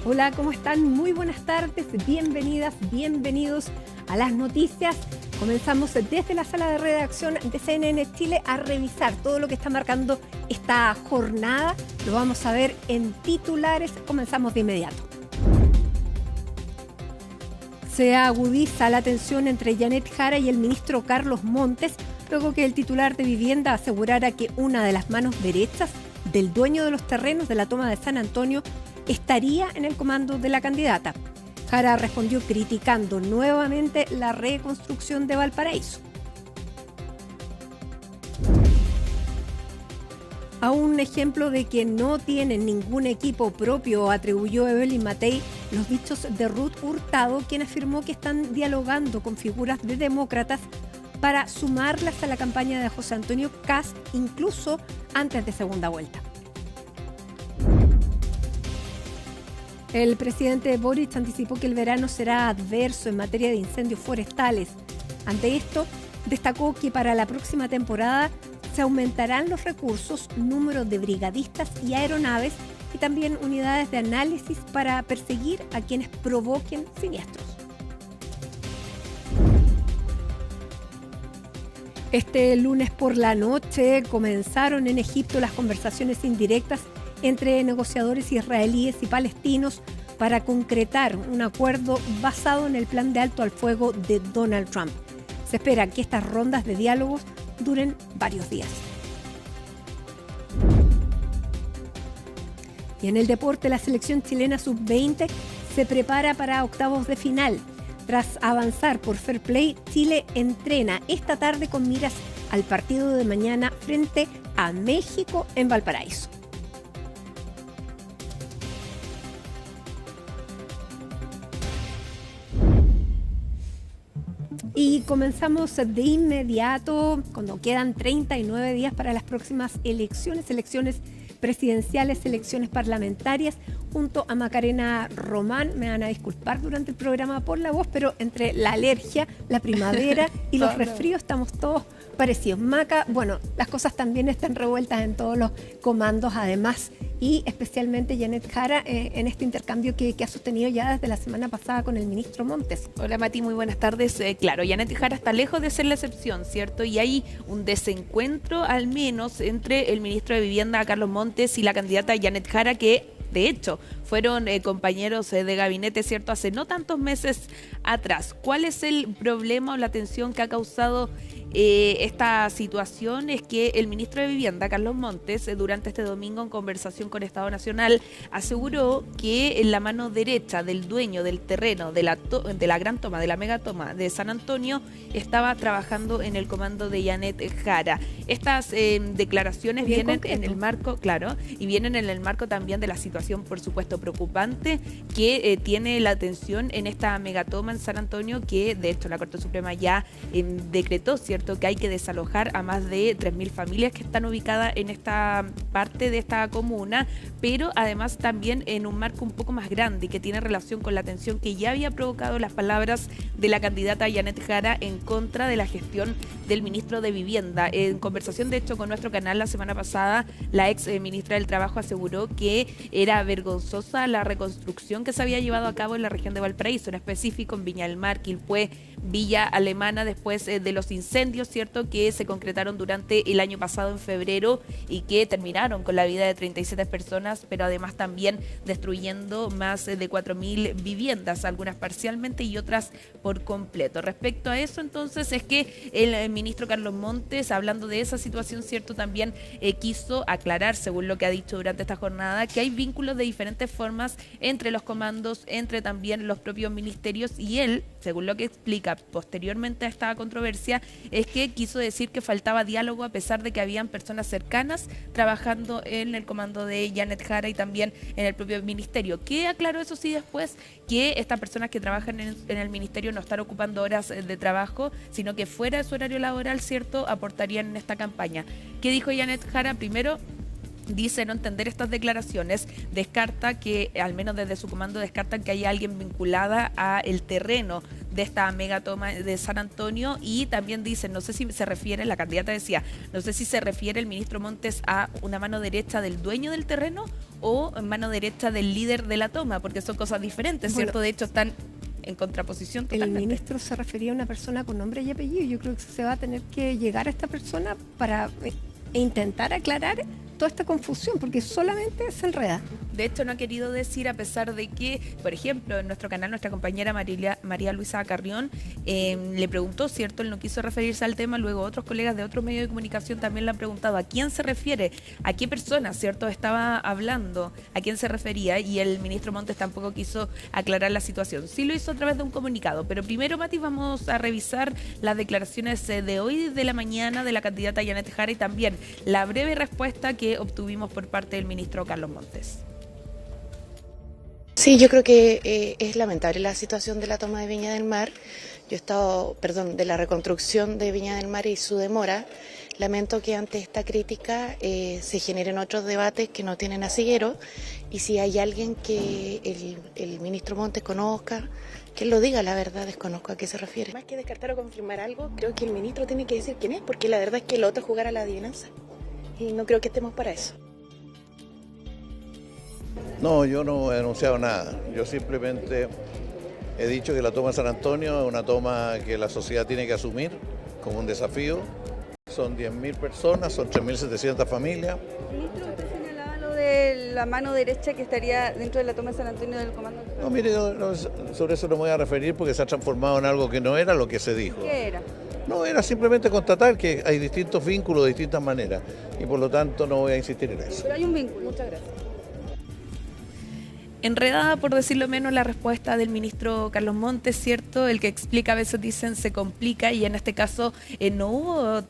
Hola, ¿cómo están? Muy buenas tardes, bienvenidas, bienvenidos a las noticias. Comenzamos desde la sala de redacción de CNN Chile a revisar todo lo que está marcando esta jornada. Lo vamos a ver en titulares. Comenzamos de inmediato. Se agudiza la tensión entre Janet Jara y el ministro Carlos Montes, luego que el titular de Vivienda asegurara que una de las manos derechas del dueño de los terrenos de la toma de San Antonio estaría en el comando de la candidata. Jara respondió criticando nuevamente la reconstrucción de Valparaíso. A un ejemplo de que no tienen ningún equipo propio, atribuyó Evelyn Matei los dichos de Ruth Hurtado, quien afirmó que están dialogando con figuras de demócratas para sumarlas a la campaña de José Antonio Kast, incluso antes de segunda vuelta. El presidente Boric anticipó que el verano será adverso en materia de incendios forestales. Ante esto, destacó que para la próxima temporada se aumentarán los recursos, número de brigadistas y aeronaves y también unidades de análisis para perseguir a quienes provoquen siniestros. Este lunes por la noche comenzaron en Egipto las conversaciones indirectas entre negociadores israelíes y palestinos para concretar un acuerdo basado en el plan de alto al fuego de Donald Trump. Se espera que estas rondas de diálogos duren varios días. Y en el deporte, la selección chilena sub-20 se prepara para octavos de final. Tras avanzar por Fair Play, Chile entrena esta tarde con miras al partido de mañana frente a México en Valparaíso. Y comenzamos de inmediato, cuando quedan 39 días para las próximas elecciones presidenciales, elecciones parlamentarias, junto a Macarena Román. Me van a disculpar durante el programa por la voz, pero entre la alergia, la primavera y los resfríos estamos todos parecidos. Maca, bueno, las cosas también están revueltas en todos los comandos, además, y especialmente Janet Jara en este intercambio que ha sostenido ya desde la semana pasada con el ministro Montes. Hola Mati, muy buenas tardes. Claro, Janet Jara está lejos de ser la excepción, ¿cierto? Y hay un desencuentro al menos entre el ministro de Vivienda, Carlos Montes, y la candidata Janet Jara, que de hecho fueron compañeros de gabinete, ¿cierto?, hace no tantos meses atrás. ¿Cuál es el problema o la tensión que ha causado esta situación? Es que el ministro de Vivienda, Carlos Montes, durante este domingo en conversación con Estado Nacional, aseguró que la mano derecha del dueño del terreno de la gran toma, de la mega toma de San Antonio, estaba trabajando en el comando de Janet Jara. Estas declaraciones vienen en el marco, claro, y vienen en el marco también de la situación, por supuesto, preocupante que tiene la atención en esta megatoma en San Antonio, que de hecho la Corte Suprema ya decretó, ¿cierto?, que hay que desalojar a más de 3.000 familias que están ubicadas en esta parte de esta comuna, pero además también en un marco un poco más grande que tiene relación con la tensión que ya había provocado las palabras de la candidata Janet Jara en contra de la gestión del ministro de Vivienda. En conversación, de hecho, con nuestro canal la semana pasada, la ex ministra del Trabajo aseguró que era vergonzosa la reconstrucción que se había llevado a cabo en la región de Valparaíso, en específico en Viña del Mar, Quilpué, Villa Alemana, después de los incendios, ¿cierto?, que se concretaron durante el año pasado en febrero y que terminaron con la vida de 37 personas, pero además también destruyendo más de 4.000 viviendas, algunas parcialmente y otras por completo. Respecto a eso, entonces, es que el ministro Carlos Montes, hablando de esa situación, ¿cierto?, también quiso aclarar, según lo que ha dicho durante esta jornada, que hay vínculos de diferentes formas entre los comandos, entre también los propios ministerios, y él, según lo que explica posteriormente a esta controversia, es que quiso decir que faltaba diálogo a pesar de que habían personas cercanas trabajando en el comando de Janet Jara y también en el propio ministerio. Que aclaró, eso sí, después, que estas personas que trabajan en el ministerio no están ocupando horas de trabajo, sino que fuera de su horario laboral, ¿cierto?, aportarían en esta campaña. ¿Qué dijo Janet Jara? Primero, dice no entender estas declaraciones, descarta que, al menos desde su comando, descartan que haya alguien vinculada a el terreno de esta megatoma de San Antonio, y también dicen, no sé si se refiere, la candidata decía, no sé si se refiere el ministro Montes a una mano derecha del dueño del terreno o mano derecha del líder de la toma, porque son cosas diferentes, ¿cierto? Bueno, De hecho, están en contraposición totalmente. El ministro se refería a una persona con nombre y apellido. Yo creo que se va a tener que llegar a esta persona para intentar aclarar toda esta confusión, porque solamente se enreda. De hecho, no ha querido decir, a pesar de que, por ejemplo, en nuestro canal, nuestra compañera María Luisa Carrión le preguntó, ¿cierto? Él no quiso referirse al tema, luego otros colegas de otros medios de comunicación también le han preguntado a quién se refiere, a qué persona, ¿cierto? Estaba hablando, a quién se refería, y el ministro Montes tampoco quiso aclarar la situación. Sí lo hizo a través de un comunicado, pero primero, Mati, vamos a revisar las declaraciones de hoy de la mañana de la candidata Janet Jara y también la breve respuesta que obtuvimos por parte del ministro Carlos Montes. Sí, yo creo que es lamentable la situación de la toma de Viña del Mar. Yo he estado, de la reconstrucción de Viña del Mar y su demora. Lamento que ante esta crítica se generen otros debates que no tienen asidero, y si hay alguien que el ministro Montes conozca, que él lo diga, la verdad desconozco a qué se refiere. Más que descartar o confirmar algo, creo que el ministro tiene que decir quién es, porque la verdad es que el otro es jugar a la adivinanza y no creo que estemos para eso. No, yo no he anunciado nada. Yo simplemente he dicho que la toma de San Antonio es una toma que la sociedad tiene que asumir como un desafío. Son 10.000 personas, son 3.700 familias. Ministro, usted señalaba lo de la mano derecha que estaría dentro de la toma de San Antonio del comando. No, mire, sobre eso no me voy a referir porque se ha transformado en algo que no era lo que se dijo. ¿Qué era? No, era simplemente constatar que hay distintos vínculos de distintas maneras y por lo tanto no voy a insistir en eso. Pero hay un vínculo. Muchas gracias. Enredada, por decirlo menos, la respuesta del ministro Carlos Montes, ¿cierto? El que explica, a veces dicen, se complica, y en este caso no hubo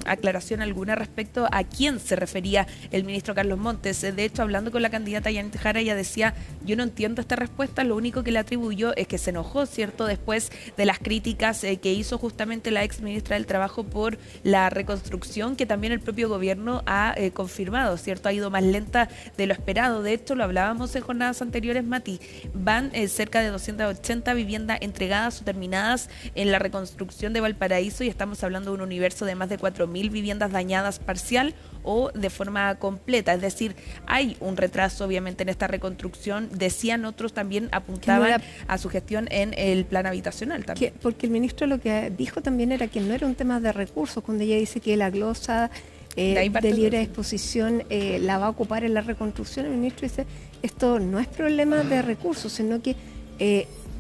aclaración alguna respecto a quién se refería el ministro Carlos Montes. De hecho, hablando con la candidata Janet Jara, ella decía, yo no entiendo esta respuesta, lo único que le atribuyó es que se enojó, ¿cierto? Después de las críticas que hizo justamente la ex ministra del Trabajo por la reconstrucción, que también el propio gobierno ha confirmado, ¿cierto? Ha ido más lenta de lo esperado. De hecho, lo hablábamos en jornadas anteriores, Mati, van cerca de 280 viviendas entregadas o terminadas en la reconstrucción de Valparaíso, y estamos hablando de un universo de más de 4.000 viviendas dañadas parcial o de forma completa. Es decir, hay un retraso obviamente en esta reconstrucción. Decían otros, también apuntaban a su gestión en el plan habitacional también. Porque el ministro lo que dijo también era que no era un tema de recursos, cuando ella dice que la glosa de libre disposición la va a ocupar en la reconstrucción. El ministro dice, esto no es problema de recursos, sino que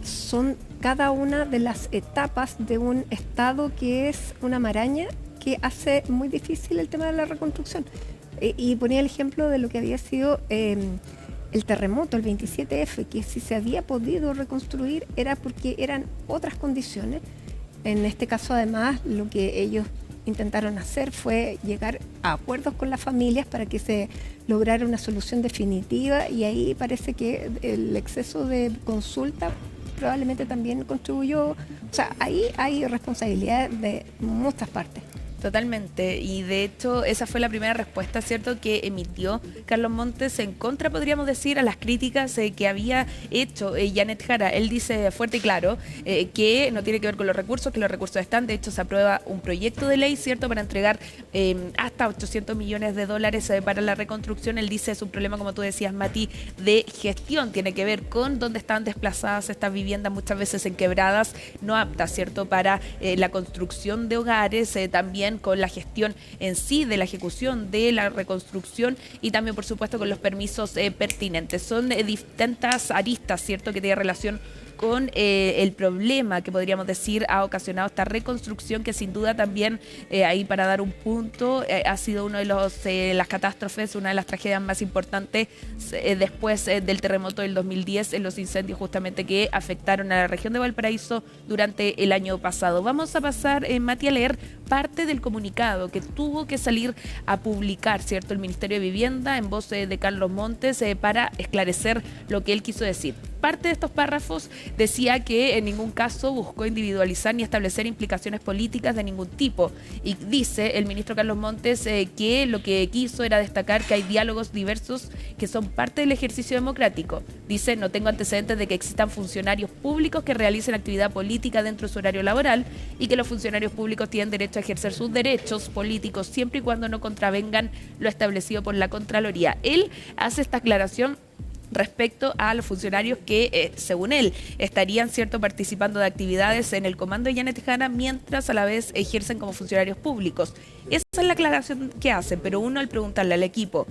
son cada una de las etapas de un Estado que es una maraña que hace muy difícil el tema de la reconstrucción. Y ponía el ejemplo de lo que había sido el terremoto, el 27F, que si se había podido reconstruir era porque eran otras condiciones. En este caso, además, lo que ellos intentaron hacer fue llegar a acuerdos con las familias para que se lograra una solución definitiva, y ahí parece que el exceso de consulta probablemente también contribuyó. O sea, ahí hay responsabilidad de muchas partes. Totalmente, y de hecho esa fue la primera respuesta, ¿cierto?, que emitió Carlos Montes en contra, podríamos decir, a las críticas que había hecho Janet Jara. Él dice fuerte y claro que no tiene que ver con los recursos, que los recursos están. De hecho, se aprueba un proyecto de ley, ¿cierto?, para entregar hasta 800 millones de dólares para la reconstrucción. Él dice, es un problema, como tú decías, Mati, de gestión. Tiene que ver con dónde están desplazadas estas viviendas, muchas veces en quebradas, no aptas, ¿cierto?, para la construcción de hogares, también con la gestión en sí de la ejecución de la reconstrucción, y también, por supuesto, con los permisos pertinentes. Son distintas aristas, ¿cierto?, que tiene relación con el problema que podríamos decir ha ocasionado esta reconstrucción, que sin duda también, ahí para dar un punto, ha sido uno de las catástrofes, una de las tragedias más importantes después del terremoto del 2010, en los incendios justamente que afectaron a la región de Valparaíso durante el año pasado. Vamos a pasar, Mati, a leer parte del comunicado que tuvo que salir a publicar, ¿cierto?, el Ministerio de Vivienda en voz de Carlos Montes para esclarecer lo que él quiso decir. parte de estos párrafos decía que en ningún caso buscó individualizar ni establecer implicaciones políticas de ningún tipo. Y dice el ministro Carlos Montes que lo que quiso era destacar que hay diálogos diversos que son parte del ejercicio democrático. Dice, no tengo antecedentes de que existan funcionarios públicos que realicen actividad política dentro de su horario laboral y que los funcionarios públicos tienen derecho a ejercer sus derechos políticos siempre y cuando no contravengan lo establecido por la Contraloría. Él hace esta aclaración respecto a los funcionarios que, según él, estarían participando de actividades en el comando de Janet Jara mientras a la vez ejercen como funcionarios públicos. Esa es la aclaración que hacen, pero uno al preguntarle al equipo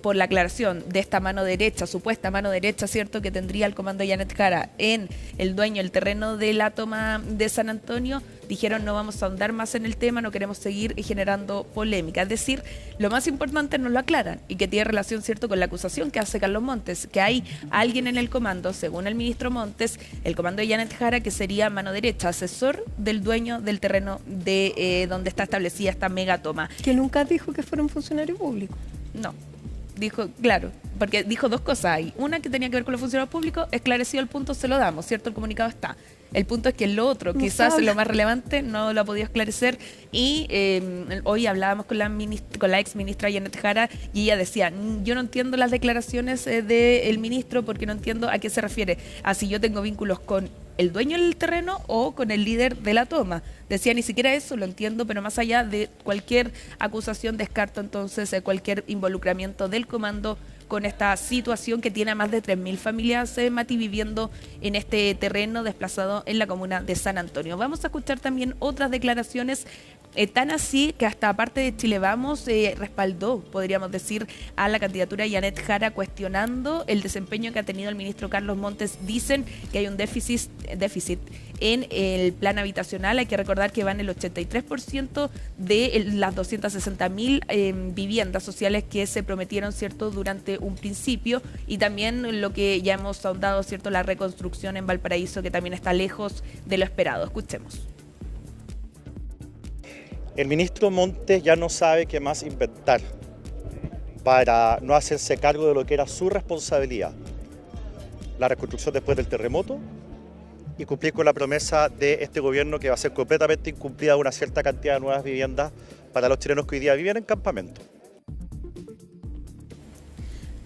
por la aclaración de esta mano derecha, supuesta mano derecha, ¿cierto?, que tendría el comando de Janet Jara en el dueño del terreno de la toma de San Antonio, dijeron no vamos a ahondar más en el tema, no queremos seguir generando polémica. Es decir, lo más importante no lo aclaran y que tiene relación, ¿cierto?, con la acusación que hace Carlos Montes, que hay alguien en el comando, según el ministro Montes, el comando de Janet Jara, que sería mano derecha, asesor del dueño del terreno de donde está establecida esta megatoma. Que nunca dijo que fuera un funcionario público. No. Dijo, claro, porque dijo dos cosas ahí. Una que tenía que ver con los funcionarios públicos, esclarecido el punto, se lo damos, ¿cierto? El comunicado está. El punto es que lo otro, quizás lo más relevante, no lo ha podido esclarecer. Y hoy hablábamos con la ex ministra Janet Jara y ella decía, yo no entiendo las declaraciones del ministro porque no entiendo a qué se refiere. A si yo tengo vínculos con el dueño del terreno o con el líder de la toma. Decía, ni siquiera eso lo entiendo, pero más allá de cualquier acusación descarto entonces cualquier involucramiento del comando con esta situación que tiene a más de 3.000 familias, Mati, viviendo en este terreno desplazado en la comuna de San Antonio. Vamos a escuchar también otras declaraciones, tan así que hasta aparte de Chile Vamos respaldó, podríamos decir, a la candidatura de Janet Jara, cuestionando el desempeño que ha tenido el ministro Carlos Montes. Dicen que hay un déficit en el plan habitacional. Hay que recordar que van el 83% de las 260.000 viviendas sociales que se prometieron, ¿cierto?, durante un principio, y también lo que ya hemos ahondado, ¿cierto?, la reconstrucción en Valparaíso, que también está lejos de lo esperado. Escuchemos. El ministro Montes ya no sabe qué más inventar para no hacerse cargo de lo que era su responsabilidad, la reconstrucción después del terremoto, y cumplir con la promesa de este gobierno que va a ser completamente incumplida una cierta cantidad de nuevas viviendas para los chilenos que hoy día viven en campamento.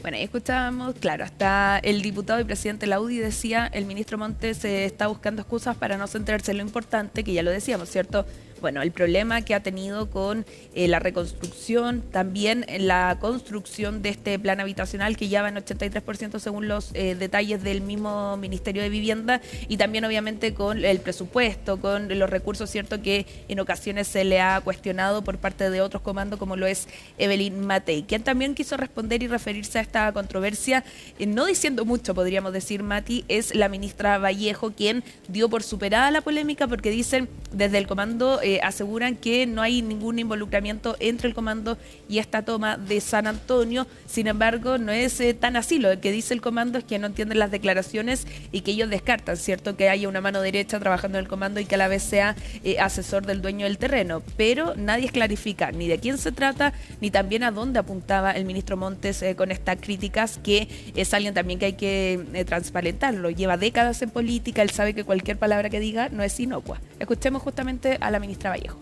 Bueno, ahí escuchábamos, claro, hasta el diputado y presidente de la UDI decía, el ministro Montes está buscando excusas para no centrarse en lo importante, que ya lo decíamos, ¿cierto? Bueno, el problema que ha tenido con la reconstrucción, también la construcción de este plan habitacional que ya va en 83% según los detalles del mismo Ministerio de Vivienda, y también obviamente con el presupuesto, con los recursos, ¿cierto?, que en ocasiones se le ha cuestionado por parte de otros comandos, como lo es Evelyn Matei, quien también quiso responder y referirse a esta controversia, no diciendo mucho, podríamos decir, Mati, es la ministra Vallejo, quien dio por superada la polémica, porque dicen desde el comando aseguran que no hay ningún involucramiento entre el comando y esta toma de San Antonio. Sin embargo, no es tan así. Lo que dice el comando es que no entienden las declaraciones y que ellos descartan, ¿cierto?, que haya una mano derecha trabajando en el comando y que a la vez sea asesor del dueño del terreno. Pero nadie clarifica ni de quién se trata, ni también a dónde apuntaba el ministro Montes con estas críticas, que es alguien también que hay que transparentarlo. Lleva décadas en política, él sabe que cualquier palabra que diga no es inocua. Escuchemos justamente a la ministra Vallejo.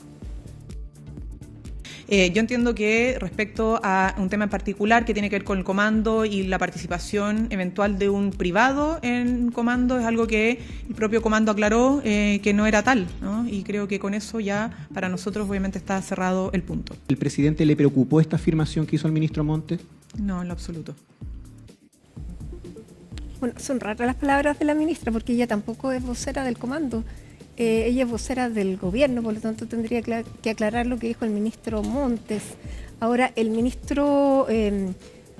Yo entiendo que respecto a un tema en particular que tiene que ver con el comando y la participación eventual de un privado en comando, es algo que el propio comando aclaró que no era tal, ¿no? Y creo que con eso ya para nosotros obviamente está cerrado el punto. ¿El presidente le preocupó esta afirmación que hizo el ministro Montes? No, en lo absoluto. Bueno, son raras las palabras de la ministra porque ella tampoco es vocera del comando. Ella es vocera del gobierno, por lo tanto tendría que aclarar lo que dijo el ministro Montes. Ahora, el ministro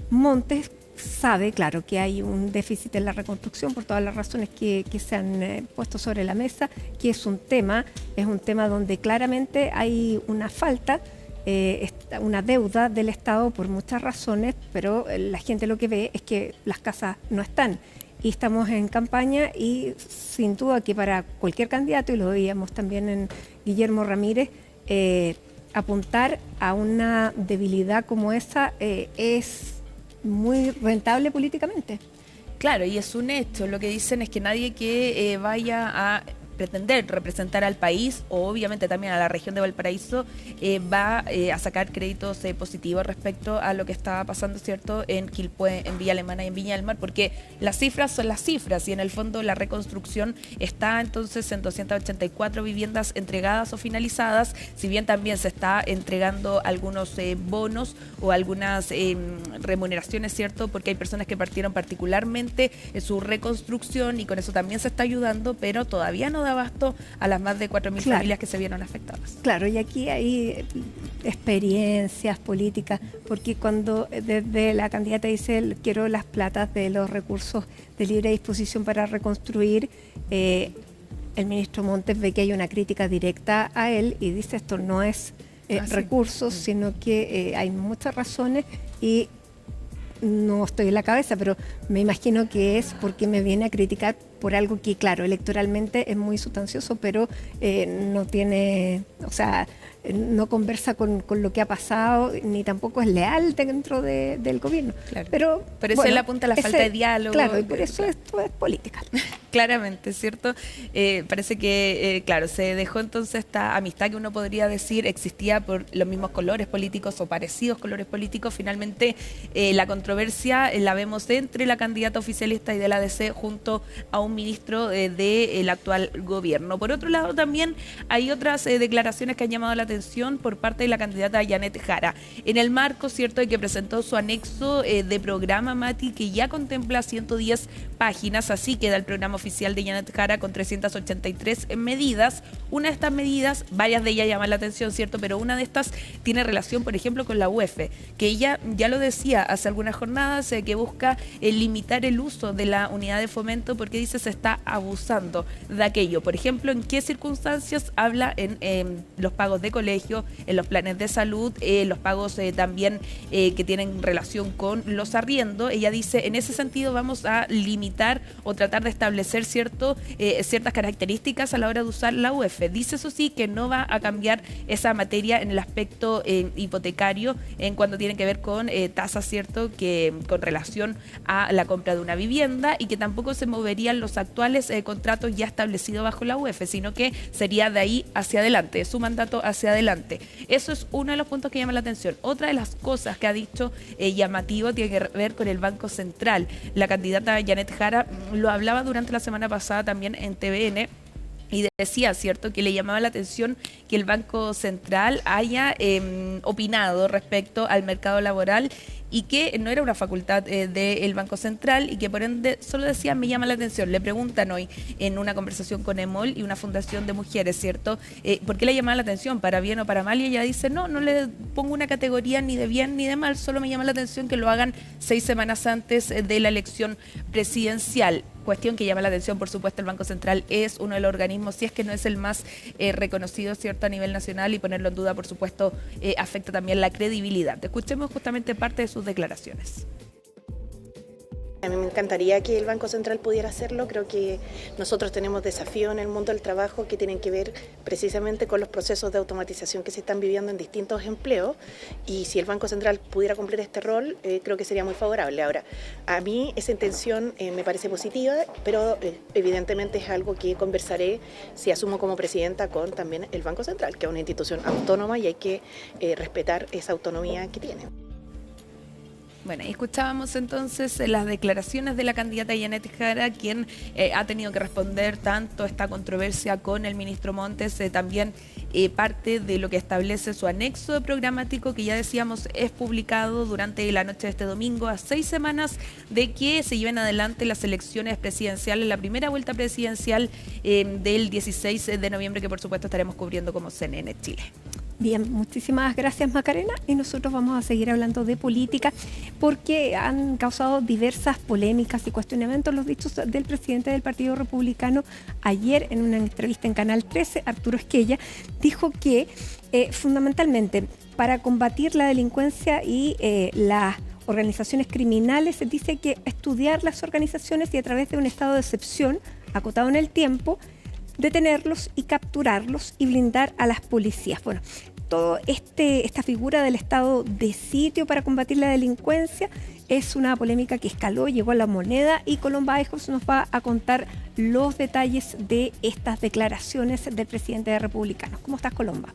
Montes sabe, claro, que hay un déficit en la reconstrucción por todas las razones que se han puesto sobre la mesa, que es un tema donde claramente hay una falta, una deuda del Estado por muchas razones, pero la gente lo que ve es que las casas no están. Y estamos en campaña y sin duda que para cualquier candidato, y lo veíamos también en Guillermo Ramírez, apuntar a una debilidad como esa es muy rentable políticamente. Claro, y es un hecho. Lo que dicen es que nadie que vaya a pretender representar al país o obviamente también a la región de Valparaíso va a sacar créditos positivos respecto a lo que está pasando, ¿cierto?, en Quilpué, en Villa Alemana y en Viña del Mar, porque las cifras son las cifras y en el fondo la reconstrucción está entonces en 284 viviendas entregadas o finalizadas, si bien también se está entregando algunos bonos o algunas remuneraciones, ¿cierto?, porque hay personas que partieron particularmente en su reconstrucción y con eso también se está ayudando, pero todavía no da abasto a las más de 4.000 familias que se vieron afectadas. Claro, y aquí hay experiencias políticas, porque cuando desde la candidata dice quiero las platas de los recursos de libre disposición para reconstruir, el ministro Montes ve que hay una crítica directa a él y dice esto no es recursos, sino que hay muchas razones y no estoy en la cabeza, pero me imagino que es porque me viene a criticar por algo que, claro, electoralmente es muy sustancioso, pero no tiene, o sea, no conversa con lo que ha pasado, ni tampoco es leal dentro del gobierno. Claro. Pero eso bueno, le apunta a la falta de diálogo. Claro, y por eso esto es política. Claramente, ¿cierto? Parece que, claro, se dejó entonces esta amistad que uno podría decir existía por los mismos colores políticos o parecidos colores políticos. Finalmente, la controversia la vemos entre la candidata oficialista y de la ADC junto a un ministro del actual gobierno. Por otro lado, también hay otras declaraciones que han llamado la atención por parte de la candidata Janet Jara. En el marco, ¿cierto?, de que presentó su anexo de programa, Mati, que ya contempla 110 páginas, así queda el programa oficial de Janet Jara con 383 medidas. Una de estas medidas, varias de ellas llaman la atención, ¿cierto?, pero una de estas tiene relación, por ejemplo, con la UEF, que ella ya lo decía hace algunas jornadas, que busca limitar el uso de la unidad de fomento porque dice se está abusando de aquello. Por ejemplo, ¿en qué circunstancias? Habla en los pagos de colegio, en los planes de salud, los pagos también que tienen relación con los arriendos. Ella dice, en ese sentido vamos a limitar o tratar de establecer ciertas características a la hora de usar la UEF. Dice eso sí que no va a cambiar esa materia en el aspecto hipotecario en cuanto tiene que ver con tasas, ¿cierto?, que con relación a la compra de una vivienda y que tampoco se moverían los actuales contratos ya establecidos bajo la UEF, sino que sería de ahí hacia adelante, su mandato hacia adelante. Eso es uno de los puntos que llama la atención. Otra de las cosas que ha dicho llamativo tiene que ver con el Banco Central. La candidata Janet Jara lo hablaba durante la semana pasada también en TVN, y decía, ¿cierto?, que le llamaba la atención que el Banco Central haya opinado respecto al mercado laboral y que no era una facultad del Banco Central y que por ende solo decía, me llama la atención. Le preguntan hoy en una conversación con EMOL y una fundación de mujeres, ¿cierto?, ¿por qué le llamaba la atención? ¿Para bien o para mal? Y ella dice, no le pongo una categoría ni de bien ni de mal, solo me llama la atención que lo hagan 6 semanas antes de la elección presidencial. Cuestión que llama la atención, por supuesto, el Banco Central es uno de los organismos, si es que no es el más reconocido, ¿cierto?, a nivel nacional, y ponerlo en duda, por supuesto, afecta también la credibilidad. Escuchemos justamente parte de sus declaraciones. A mí me encantaría que el Banco Central pudiera hacerlo. Creo que nosotros tenemos desafíos en el mundo del trabajo que tienen que ver precisamente con los procesos de automatización que se están viviendo en distintos empleos, y si el Banco Central pudiera cumplir este rol, creo que sería muy favorable. Ahora, a mí esa intención me parece positiva, pero evidentemente es algo que conversaré si asumo como presidenta con también el Banco Central, que es una institución autónoma y hay que respetar esa autonomía que tiene. Bueno, y escuchábamos entonces las declaraciones de la candidata Janet Jara, quien ha tenido que responder tanto a esta controversia con el ministro Montes, también parte de lo que establece su anexo programático, que ya decíamos es publicado durante la noche de este domingo, a 6 semanas de que se lleven adelante las elecciones presidenciales, la primera vuelta presidencial del 16 de noviembre, que por supuesto estaremos cubriendo como CNN Chile. Bien, muchísimas gracias, Macarena, y nosotros vamos a seguir hablando de política porque han causado diversas polémicas y cuestionamientos los dichos del presidente del Partido Republicano. Ayer, en una entrevista en Canal 13, Arturo Esquella dijo que fundamentalmente para combatir la delincuencia y las organizaciones criminales se dice que estudiar las organizaciones y a través de un estado de excepción acotado en el tiempo, detenerlos y capturarlos y blindar a las policías. Bueno, todo esta figura del estado de sitio para combatir la delincuencia es una polémica que escaló, llegó a La Moneda, y Colomba Aijos nos va a contar los detalles de estas declaraciones del presidente de Republicanos. ¿Cómo estás, Colomba?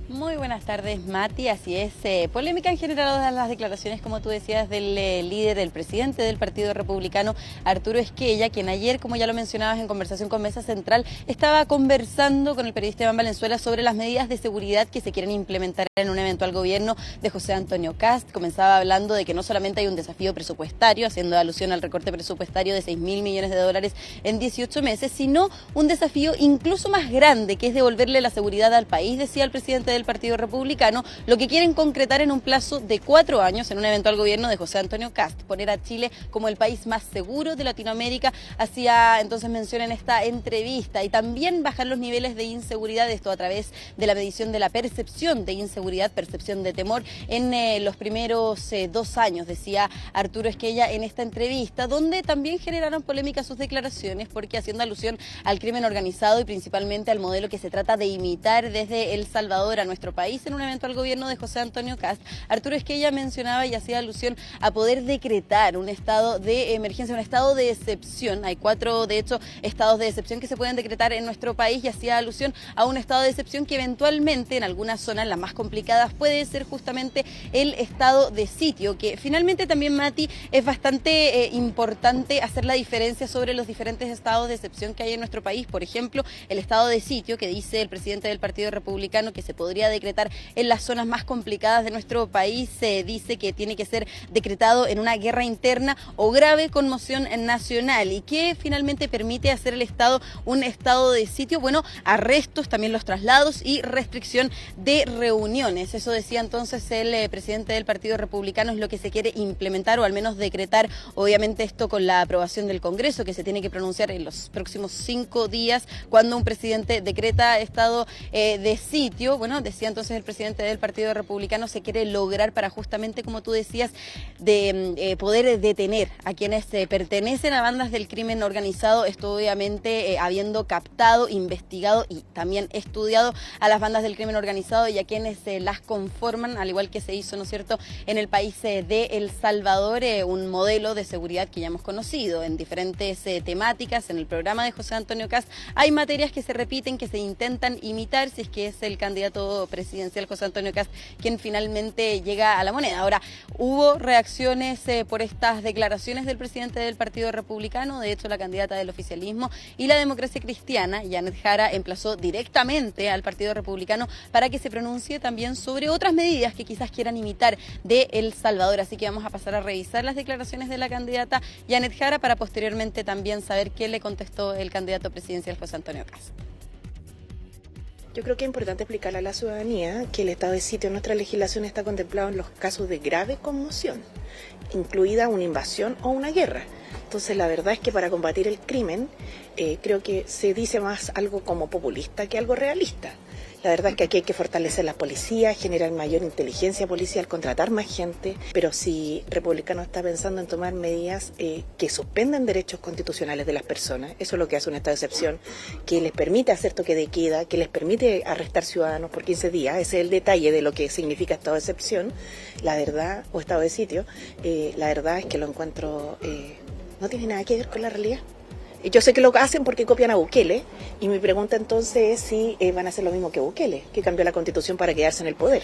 Muy buenas tardes, Mati. Así es, polémica en general las declaraciones, como tú decías, del líder, del presidente del Partido Republicano, Arturo Esquella, quien ayer, como ya lo mencionabas en conversación con Mesa Central, estaba conversando con el periodista Iván Valenzuela sobre las medidas de seguridad que se quieren implementar en un eventual gobierno de José Antonio Kast. Comenzaba hablando de que no solamente hay un desafío presupuestario, haciendo alusión al recorte presupuestario de 6.000 millones de dólares en 18 meses, sino un desafío incluso más grande, que es devolverle la seguridad al país, decía el presidente del Partido Republicano, lo que quieren concretar en un plazo de 4 años en un eventual gobierno de José Antonio Kast, poner a Chile como el país más seguro de Latinoamérica. Hacía entonces mención en esta entrevista, y también bajar los niveles de inseguridad, esto a través de la medición de la percepción de inseguridad, percepción de temor en los primeros 2 años, decía Arturo Esquella en esta entrevista, donde también generaron polémica sus declaraciones, porque haciendo alusión al crimen organizado y principalmente al modelo que se trata de imitar desde El Salvador a nuestro país en un eventual gobierno de José Antonio Kast, Arturo Esquella mencionaba y hacía alusión a poder decretar un estado de emergencia, un estado de excepción. Hay 4, de hecho, estados de excepción que se pueden decretar en nuestro país, y hacía alusión a un estado de excepción que eventualmente en algunas zonas, las más complicadas, puede ser justamente el estado de sitio, que finalmente también, Mati, es bastante importante hacer la diferencia sobre los diferentes estados de excepción que hay en nuestro país. Por ejemplo, el estado de sitio, que dice el presidente del Partido Republicano que se podría decretar en las zonas más complicadas de nuestro país, se dice que tiene que ser decretado en una guerra interna o grave conmoción nacional, y que finalmente permite hacer el Estado un estado de sitio, bueno, arrestos, también los traslados y restricción de reuniones. Eso decía entonces el presidente del Partido Republicano, es lo que se quiere implementar, o al menos decretar, obviamente esto con la aprobación del Congreso, que se tiene que pronunciar en los próximos 5 días cuando un presidente decreta estado de sitio. Bueno, decía entonces el presidente del Partido Republicano, se quiere lograr para justamente, como tú decías, de poder detener a quienes pertenecen a bandas del crimen organizado, esto obviamente habiendo captado, investigado y también estudiado a las bandas del crimen organizado y a quienes las conforman, al igual que se hizo, ¿no es cierto?, en el país de El Salvador, un modelo de seguridad que ya hemos conocido en diferentes temáticas. En el programa de José Antonio Kast hay materias que se repiten, que se intentan imitar, si es que es el candidato presidencial José Antonio Kast quien finalmente llega a La Moneda. Ahora, hubo reacciones por estas declaraciones del presidente del Partido Republicano. De hecho, la candidata del oficialismo y la democracia cristiana, Janet Jara, emplazó directamente al Partido Republicano para que se pronuncie también sobre otras medidas que quizás quieran imitar de El Salvador. Así que vamos a pasar a revisar las declaraciones de la candidata Janet Jara para posteriormente también saber qué le contestó el candidato presidencial José Antonio Kast. Yo creo que es importante explicarle a la ciudadanía que el estado de sitio en nuestra legislación está contemplado en los casos de grave conmoción, incluida una invasión o una guerra. Entonces, la verdad es que para combatir el crimen, creo que se dice más algo como populista que algo realista. La verdad es que aquí hay que fortalecer las policías, generar mayor inteligencia policial, contratar más gente, pero si Republicano está pensando en tomar medidas que suspendan derechos constitucionales de las personas, eso es lo que hace un estado de excepción, que les permite hacer toque de queda, que les permite arrestar ciudadanos por 15 días, ese es el detalle de lo que significa estado de excepción, la verdad, o estado de sitio, la verdad es que lo encuentro, no tiene nada que ver con la realidad. Yo sé que lo hacen porque copian a Bukele, y mi pregunta entonces es si van a hacer lo mismo que Bukele, que cambió la Constitución para quedarse en el poder.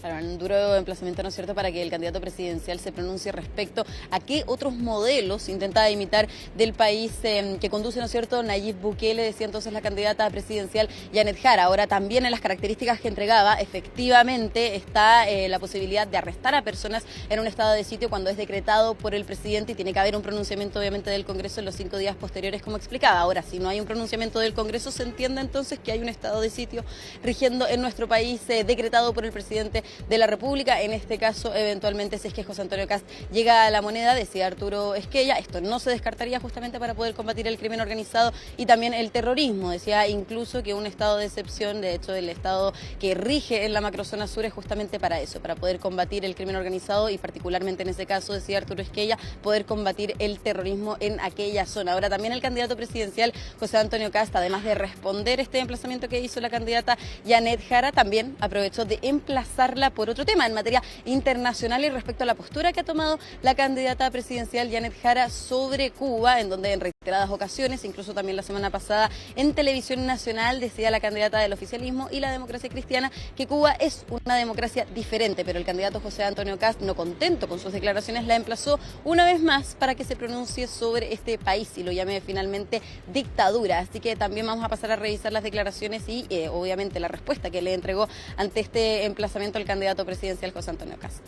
Claro, un duro emplazamiento, ¿no es cierto?, para que el candidato presidencial se pronuncie respecto a qué otros modelos intenta imitar del país que conduce, ¿no es cierto?, Nayib Bukele, decía entonces la candidata presidencial Janet Jara. Ahora, también en las características que entregaba, efectivamente está la posibilidad de arrestar a personas en un estado de sitio cuando es decretado por el presidente, y tiene que haber un pronunciamiento obviamente del Congreso en los 5 días posteriores, como explicaba. Ahora, si no hay un pronunciamiento del Congreso, se entiende entonces que hay un estado de sitio rigiendo en nuestro país, decretado por el presidente de la República. En este caso, eventualmente, si es que José Antonio Kast llega a La Moneda, decía Arturo Esquella, esto no se descartaría justamente para poder combatir el crimen organizado y también el terrorismo. Decía incluso que un estado de excepción, de hecho el estado que rige en la macrozona sur, es justamente para eso, para poder combatir el crimen organizado y particularmente en ese caso, decía Arturo Esquella, poder combatir el terrorismo en aquella zona. Ahora, también el candidato presidencial José Antonio Kast, además de responder este emplazamiento que hizo la candidata Janet Jara, también aprovechó de emplazarla revisarla por otro tema, en materia internacional y respecto a la postura que ha tomado la candidata presidencial Janet Jara sobre Cuba, en donde en reiteradas ocasiones, incluso también la semana pasada en Televisión Nacional, decía la candidata del oficialismo y la democracia cristiana que Cuba es una democracia diferente, pero el candidato José Antonio Kast, no contento con sus declaraciones, la emplazó una vez más para que se pronuncie sobre este país y lo llame finalmente dictadura. Así que también vamos a pasar a revisar las declaraciones y obviamente la respuesta que le entregó ante este emplazamiento al candidato presidencial José Antonio Kast.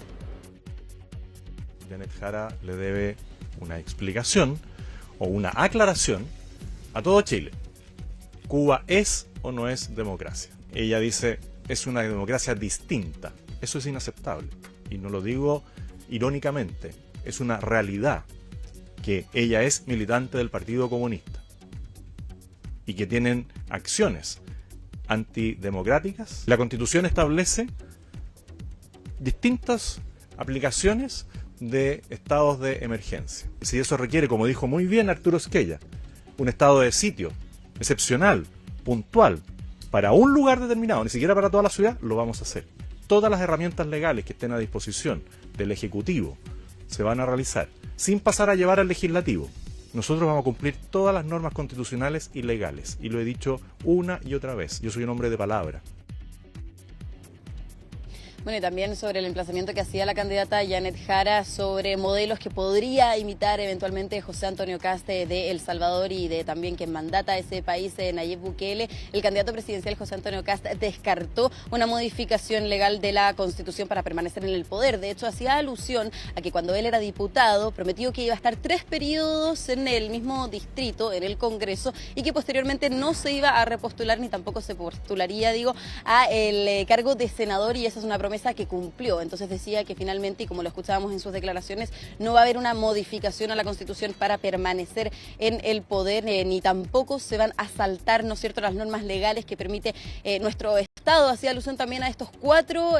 Janet Jara le debe una explicación o una aclaración a todo Chile. ¿Cuba es o no es democracia? Ella dice, es una democracia distinta. Eso es inaceptable. Y no lo digo irónicamente, es una realidad que ella es militante del Partido Comunista y que tienen acciones antidemocráticas. La Constitución establece distintas aplicaciones de estados de emergencia. Si eso requiere, como dijo muy bien Arturo Esquella, un estado de sitio excepcional, puntual, para un lugar determinado, ni siquiera para toda la ciudad, lo vamos a hacer. Todas las herramientas legales que estén a disposición del Ejecutivo se van a realizar, sin pasar a llevar al Legislativo. Nosotros vamos a cumplir todas las normas constitucionales y legales, y lo he dicho una y otra vez. Yo soy un hombre de palabra. Bueno, y también sobre el emplazamiento que hacía la candidata Janet Jara sobre modelos que podría imitar eventualmente José Antonio Kast de El Salvador y de también quien mandata ese país, Nayib Bukele. El candidato presidencial José Antonio Kast descartó una modificación legal de la Constitución para permanecer en el poder. De hecho, hacía alusión a que cuando él era diputado prometió que iba a estar 3 periodos en el mismo distrito, en el Congreso, y que posteriormente no se iba a repostular ni tampoco se postularía, a el cargo de senador, y esa es una promesa que cumplió. Entonces decía que finalmente, y como lo escuchábamos en sus declaraciones, no va a haber una modificación a la Constitución para permanecer en el poder, ni tampoco se van a saltar, ¿no es cierto?, las normas legales que permite nuestro Estado. Hacía alusión también a estos 4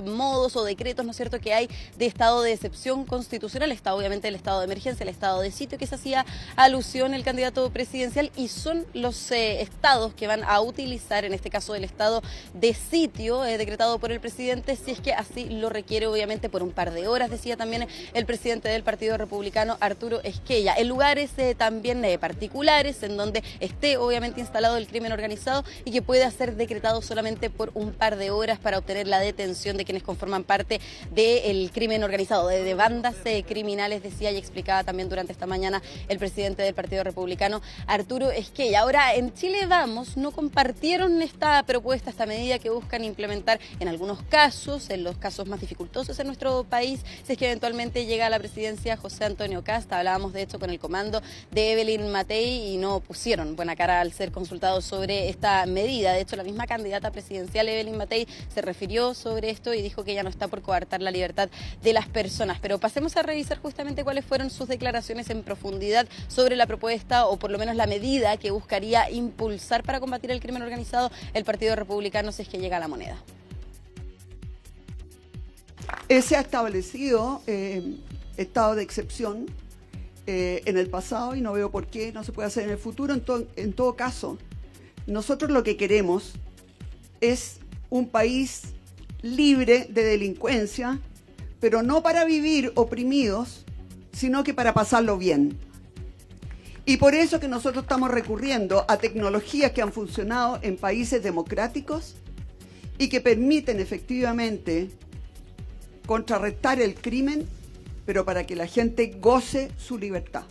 modos o decretos, ¿no es cierto?, que hay de estado de excepción constitucional. Está obviamente el estado de emergencia, el estado de sitio, que se hacía alusión el candidato presidencial, y son los estados que van a utilizar, en este caso el estado de sitio decretado por el presidente, si es que así lo requiere, obviamente por un par de horas, decía también el presidente del Partido Republicano, Arturo Esquella, en lugares también particulares, en donde esté obviamente instalado el crimen organizado y que pueda ser decretado solamente por un par de horas para obtener la detención de quienes conforman parte del crimen organizado, de bandas criminales, decía y explicaba también durante esta mañana el presidente del Partido Republicano, Arturo Esquella. Ahora, en Chile Vamos no compartieron esta propuesta, esta medida que buscan implementar en algunos casos, en los casos más dificultosos en nuestro país, si es que eventualmente llega a la presidencia José Antonio Kast. Hablábamos de hecho con el comando de Evelyn Matei y no pusieron buena cara al ser consultados sobre esta medida. De hecho, la misma candidata presidencial Evelyn Matei se refirió sobre esto y dijo que ella no está por coartar la libertad de las personas. Pero pasemos a revisar justamente cuáles fueron sus declaraciones en profundidad sobre la propuesta, o por lo menos la medida que buscaría impulsar para combatir el crimen organizado el Partido Republicano si es que llega a la moneda. Se ha establecido estado de excepción en el pasado y no veo por qué no se puede hacer en el futuro. En todo caso, nosotros lo que queremos es un país libre de delincuencia, pero no para vivir oprimidos, sino que para pasarlo bien. Y por eso que nosotros estamos recurriendo a tecnologías que han funcionado en países democráticos y que permiten efectivamente contrarrestar el crimen, pero para que la gente goce su libertad.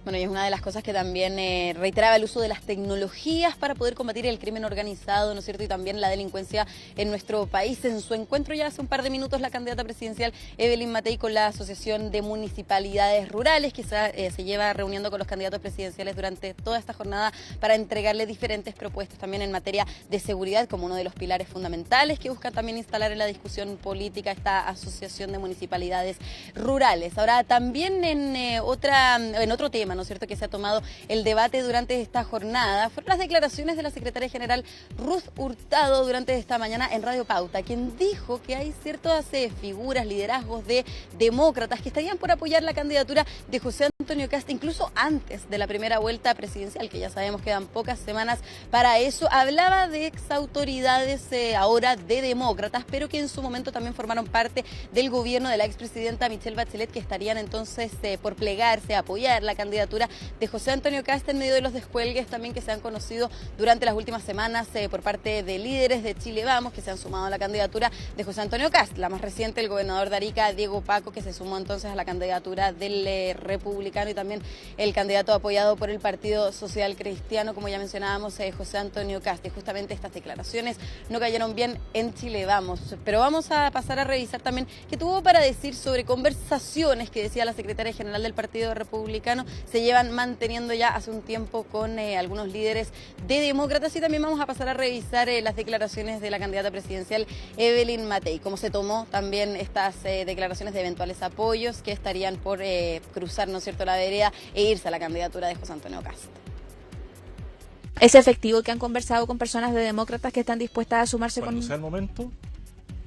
Bueno, y es una de las cosas que también reiteraba el uso de las tecnologías para poder combatir el crimen organizado, ¿no es cierto?, y también la delincuencia en nuestro país. En su encuentro ya hace un par de minutos, la candidata presidencial Evelyn Matei con la Asociación de Municipalidades Rurales, que se lleva reuniendo con los candidatos presidenciales durante toda esta jornada para entregarle diferentes propuestas también en materia de seguridad, como uno de los pilares fundamentales que buscan también instalar en la discusión política esta Asociación de Municipalidades Rurales. Ahora, también en otro tema, tema, ¿no es cierto?, que se ha tomado el debate durante esta jornada, fueron las declaraciones de la secretaria general Ruth Hurtado durante esta mañana en Radio Pauta, quien dijo que hay ciertas figuras, liderazgos de demócratas que estarían por apoyar la candidatura de José Antonio Kast, incluso antes de la primera vuelta presidencial, que ya sabemos quedan pocas semanas para eso. Hablaba de exautoridades ahora de demócratas, pero que en su momento también formaron parte del gobierno de la expresidenta Michelle Bachelet, que estarían entonces por plegarse, a apoyar la candidatura de José Antonio Kast en medio de los descuelgues también que se han conocido durante las últimas semanas por parte de líderes de Chile Vamos, que se han sumado a la candidatura de José Antonio Kast. La más reciente, el gobernador de Arica, Diego Paco, que se sumó entonces a la candidatura del republicano, y también el candidato apoyado por el Partido Social Cristiano, como ya mencionábamos, José Antonio Kast. Y justamente estas declaraciones no cayeron bien en Chile Vamos. Pero vamos a pasar a revisar también qué tuvo para decir sobre conversaciones que decía la secretaria general del Partido Republicano se llevan manteniendo ya hace un tiempo con algunos líderes de demócratas, y también vamos a pasar a revisar las declaraciones de la candidata presidencial Evelyn Matei, cómo se tomó también estas declaraciones de eventuales apoyos que estarían por cruzar, ¿no es cierto?, la vereda e irse a la candidatura de José Antonio Kast. ¿Es efectivo que han conversado con personas de demócratas que están dispuestas a sumarse Cuando sea el momento,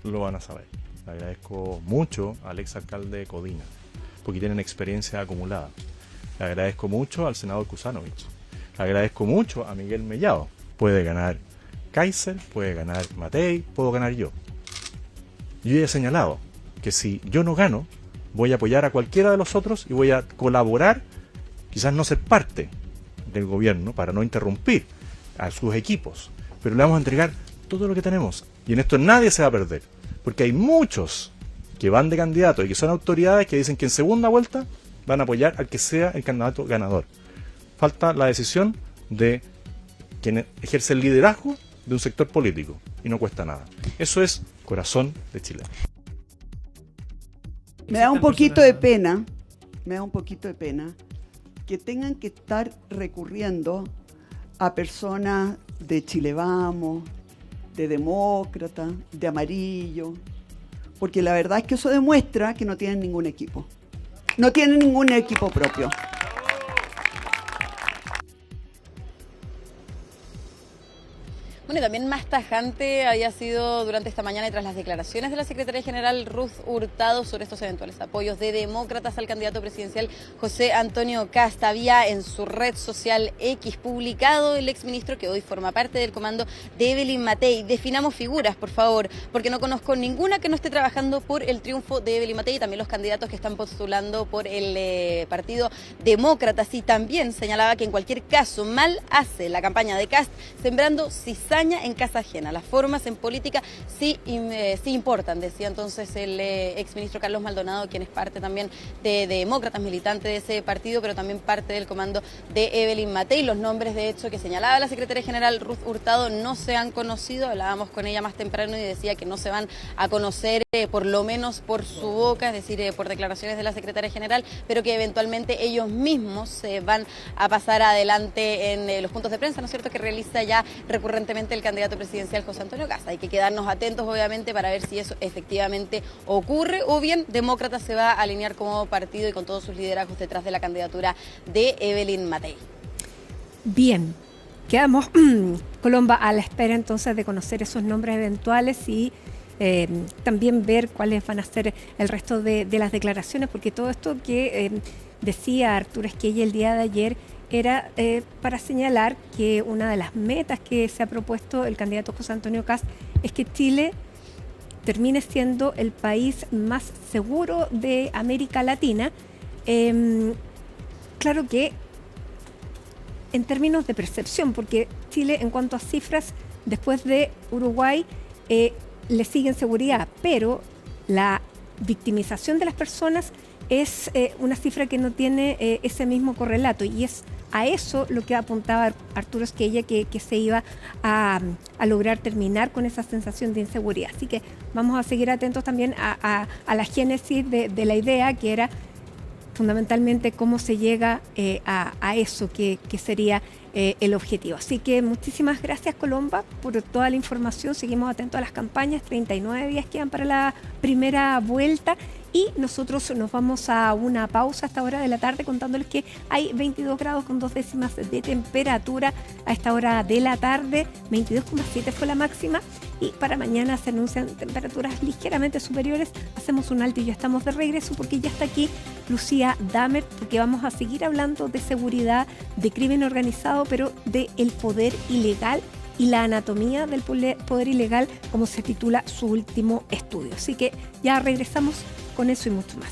lo van a saber. Le agradezco mucho al exalcalde de Codina, porque tienen experiencia acumulada. Le agradezko mucho al senador Kusanovich. Le agradezco mucho a Miguel Mellado. Puede ganar Kaiser, puede ganar Matei, puedo ganar yo. Yo ya he señalado que si yo no gano, voy a apoyar a cualquiera de los otros y voy a colaborar, quizás no ser parte del gobierno para no interrumpir a sus equipos, pero le vamos a entregar todo lo que tenemos. Y en esto nadie se va a perder, porque hay muchos que van de candidato y que son autoridades que dicen que en segunda vuelta van a apoyar al que sea el candidato ganador. Falta la decisión de quien ejerce el liderazgo de un sector político, y no cuesta nada. Eso es corazón de Chile. Me da un poquito de pena que tengan que estar recurriendo a personas de Chile Vamos, de demócrata, de amarillo, porque la verdad es que eso demuestra que no tienen ningún equipo. No tienen ningún equipo propio. Bueno, y también más tajante había sido durante esta mañana y tras las declaraciones de la secretaria general Ruth Hurtado sobre estos eventuales apoyos de demócratas al candidato presidencial José Antonio Kast. Había en su red social X publicado el exministro, que hoy forma parte del comando de Evelyn Matei: definamos figuras, por favor, porque no conozco ninguna que no esté trabajando por el triunfo de Evelyn Matei, y también los candidatos que están postulando por el Partido Demócratas. Y también señalaba que en cualquier caso mal hace la campaña de Kast sembrando cizaña en casa ajena. Las formas en política sí importan, decía entonces el exministro Carlos Maldonado, quien es parte también de demócratas, militante de ese partido, pero también parte del comando de Evelyn Matei. Los nombres, de hecho, que señalaba la secretaria general Ruth Hurtado no se han conocido. Hablábamos con ella más temprano y decía que no se van a conocer, por lo menos por su boca, es decir, por declaraciones de la secretaria general, pero que eventualmente ellos mismos se van a pasar adelante en los puntos de prensa, ¿no es cierto?, que realiza ya recurrentemente el candidato presidencial José Antonio Kast. Hay que quedarnos atentos, obviamente, para ver si eso efectivamente ocurre, o bien Demócrata se va a alinear como partido y con todos sus liderazgos detrás de la candidatura de Evelyn Matei. Bien, quedamos, Colomba, a la espera entonces de conocer esos nombres eventuales y también ver cuáles van a ser el resto de las declaraciones, porque todo esto que decía Arturo Esquella el día de ayer era para señalar que una de las metas que se ha propuesto el candidato José Antonio Kast es que Chile termine siendo el país más seguro de América Latina. Claro que en términos de percepción, porque Chile, en cuanto a cifras, después de Uruguay, le sigue en seguridad, pero la victimización de las personas es una cifra que no tiene ese mismo correlato, y es a eso lo que apuntaba Arturo Esquella, que se iba a lograr terminar con esa sensación de inseguridad. Así que vamos a seguir atentos también a la génesis de la idea, que era fundamentalmente cómo se llega a eso que sería el objetivo. Así que muchísimas gracias, Colomba, por toda la información. Seguimos atentos a las campañas. 39 días quedan para la primera vuelta Y nosotros nos vamos a una pausa a esta hora de la tarde contándoles que hay 22 grados con 2 décimas de temperatura a esta hora de la tarde, 22,7 fue la máxima, y para mañana se anuncian temperaturas ligeramente superiores. Hacemos un alto y ya estamos de regreso porque ya está aquí Lucía Dammert, porque vamos a seguir hablando de seguridad, de crimen organizado, pero del poder ilegal y la anatomía del poder ilegal, como se titula su último estudio. Así que ya regresamos con eso y mucho más.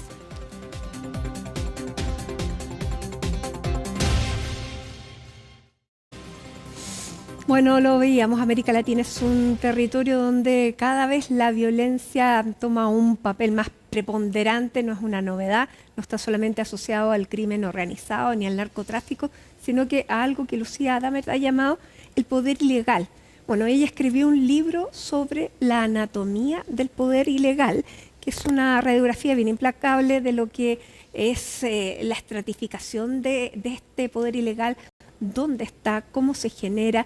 Bueno, lo veíamos, América Latina es un territorio donde cada vez la violencia toma un papel más preponderante, no es una novedad, no está solamente asociado al crimen organizado ni al narcotráfico, sino que a algo que Lucía Dammert ha llamado el poder ilegal. Bueno, ella escribió un libro sobre la anatomía del poder ilegal, que es una radiografía bien implacable de lo que es la estratificación de este poder ilegal, dónde está, cómo se genera,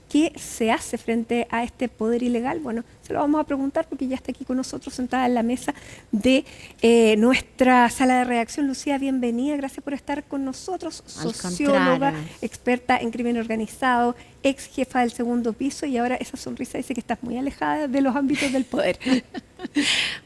qué se hace frente a este poder ilegal. Bueno, se lo vamos a preguntar porque ya está aquí con nosotros sentada en la mesa de nuestra sala de redacción. Lucía, bienvenida, gracias por estar con nosotros, socióloga, experta en crimen organizado, ex jefa del segundo piso, y ahora esa sonrisa dice que estás muy alejada de los ámbitos del poder.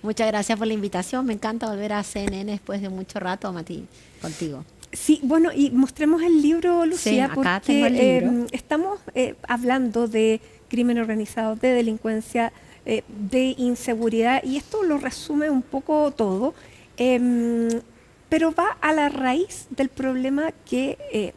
Muchas gracias por la invitación, me encanta volver a CNN después de mucho rato, Mati, contigo. Sí, bueno, y mostremos el libro, Lucía, sí, porque tengo el libro. Estamos hablando de crimen organizado, de delincuencia, de inseguridad, y esto lo resume un poco todo, pero va a la raíz del problema que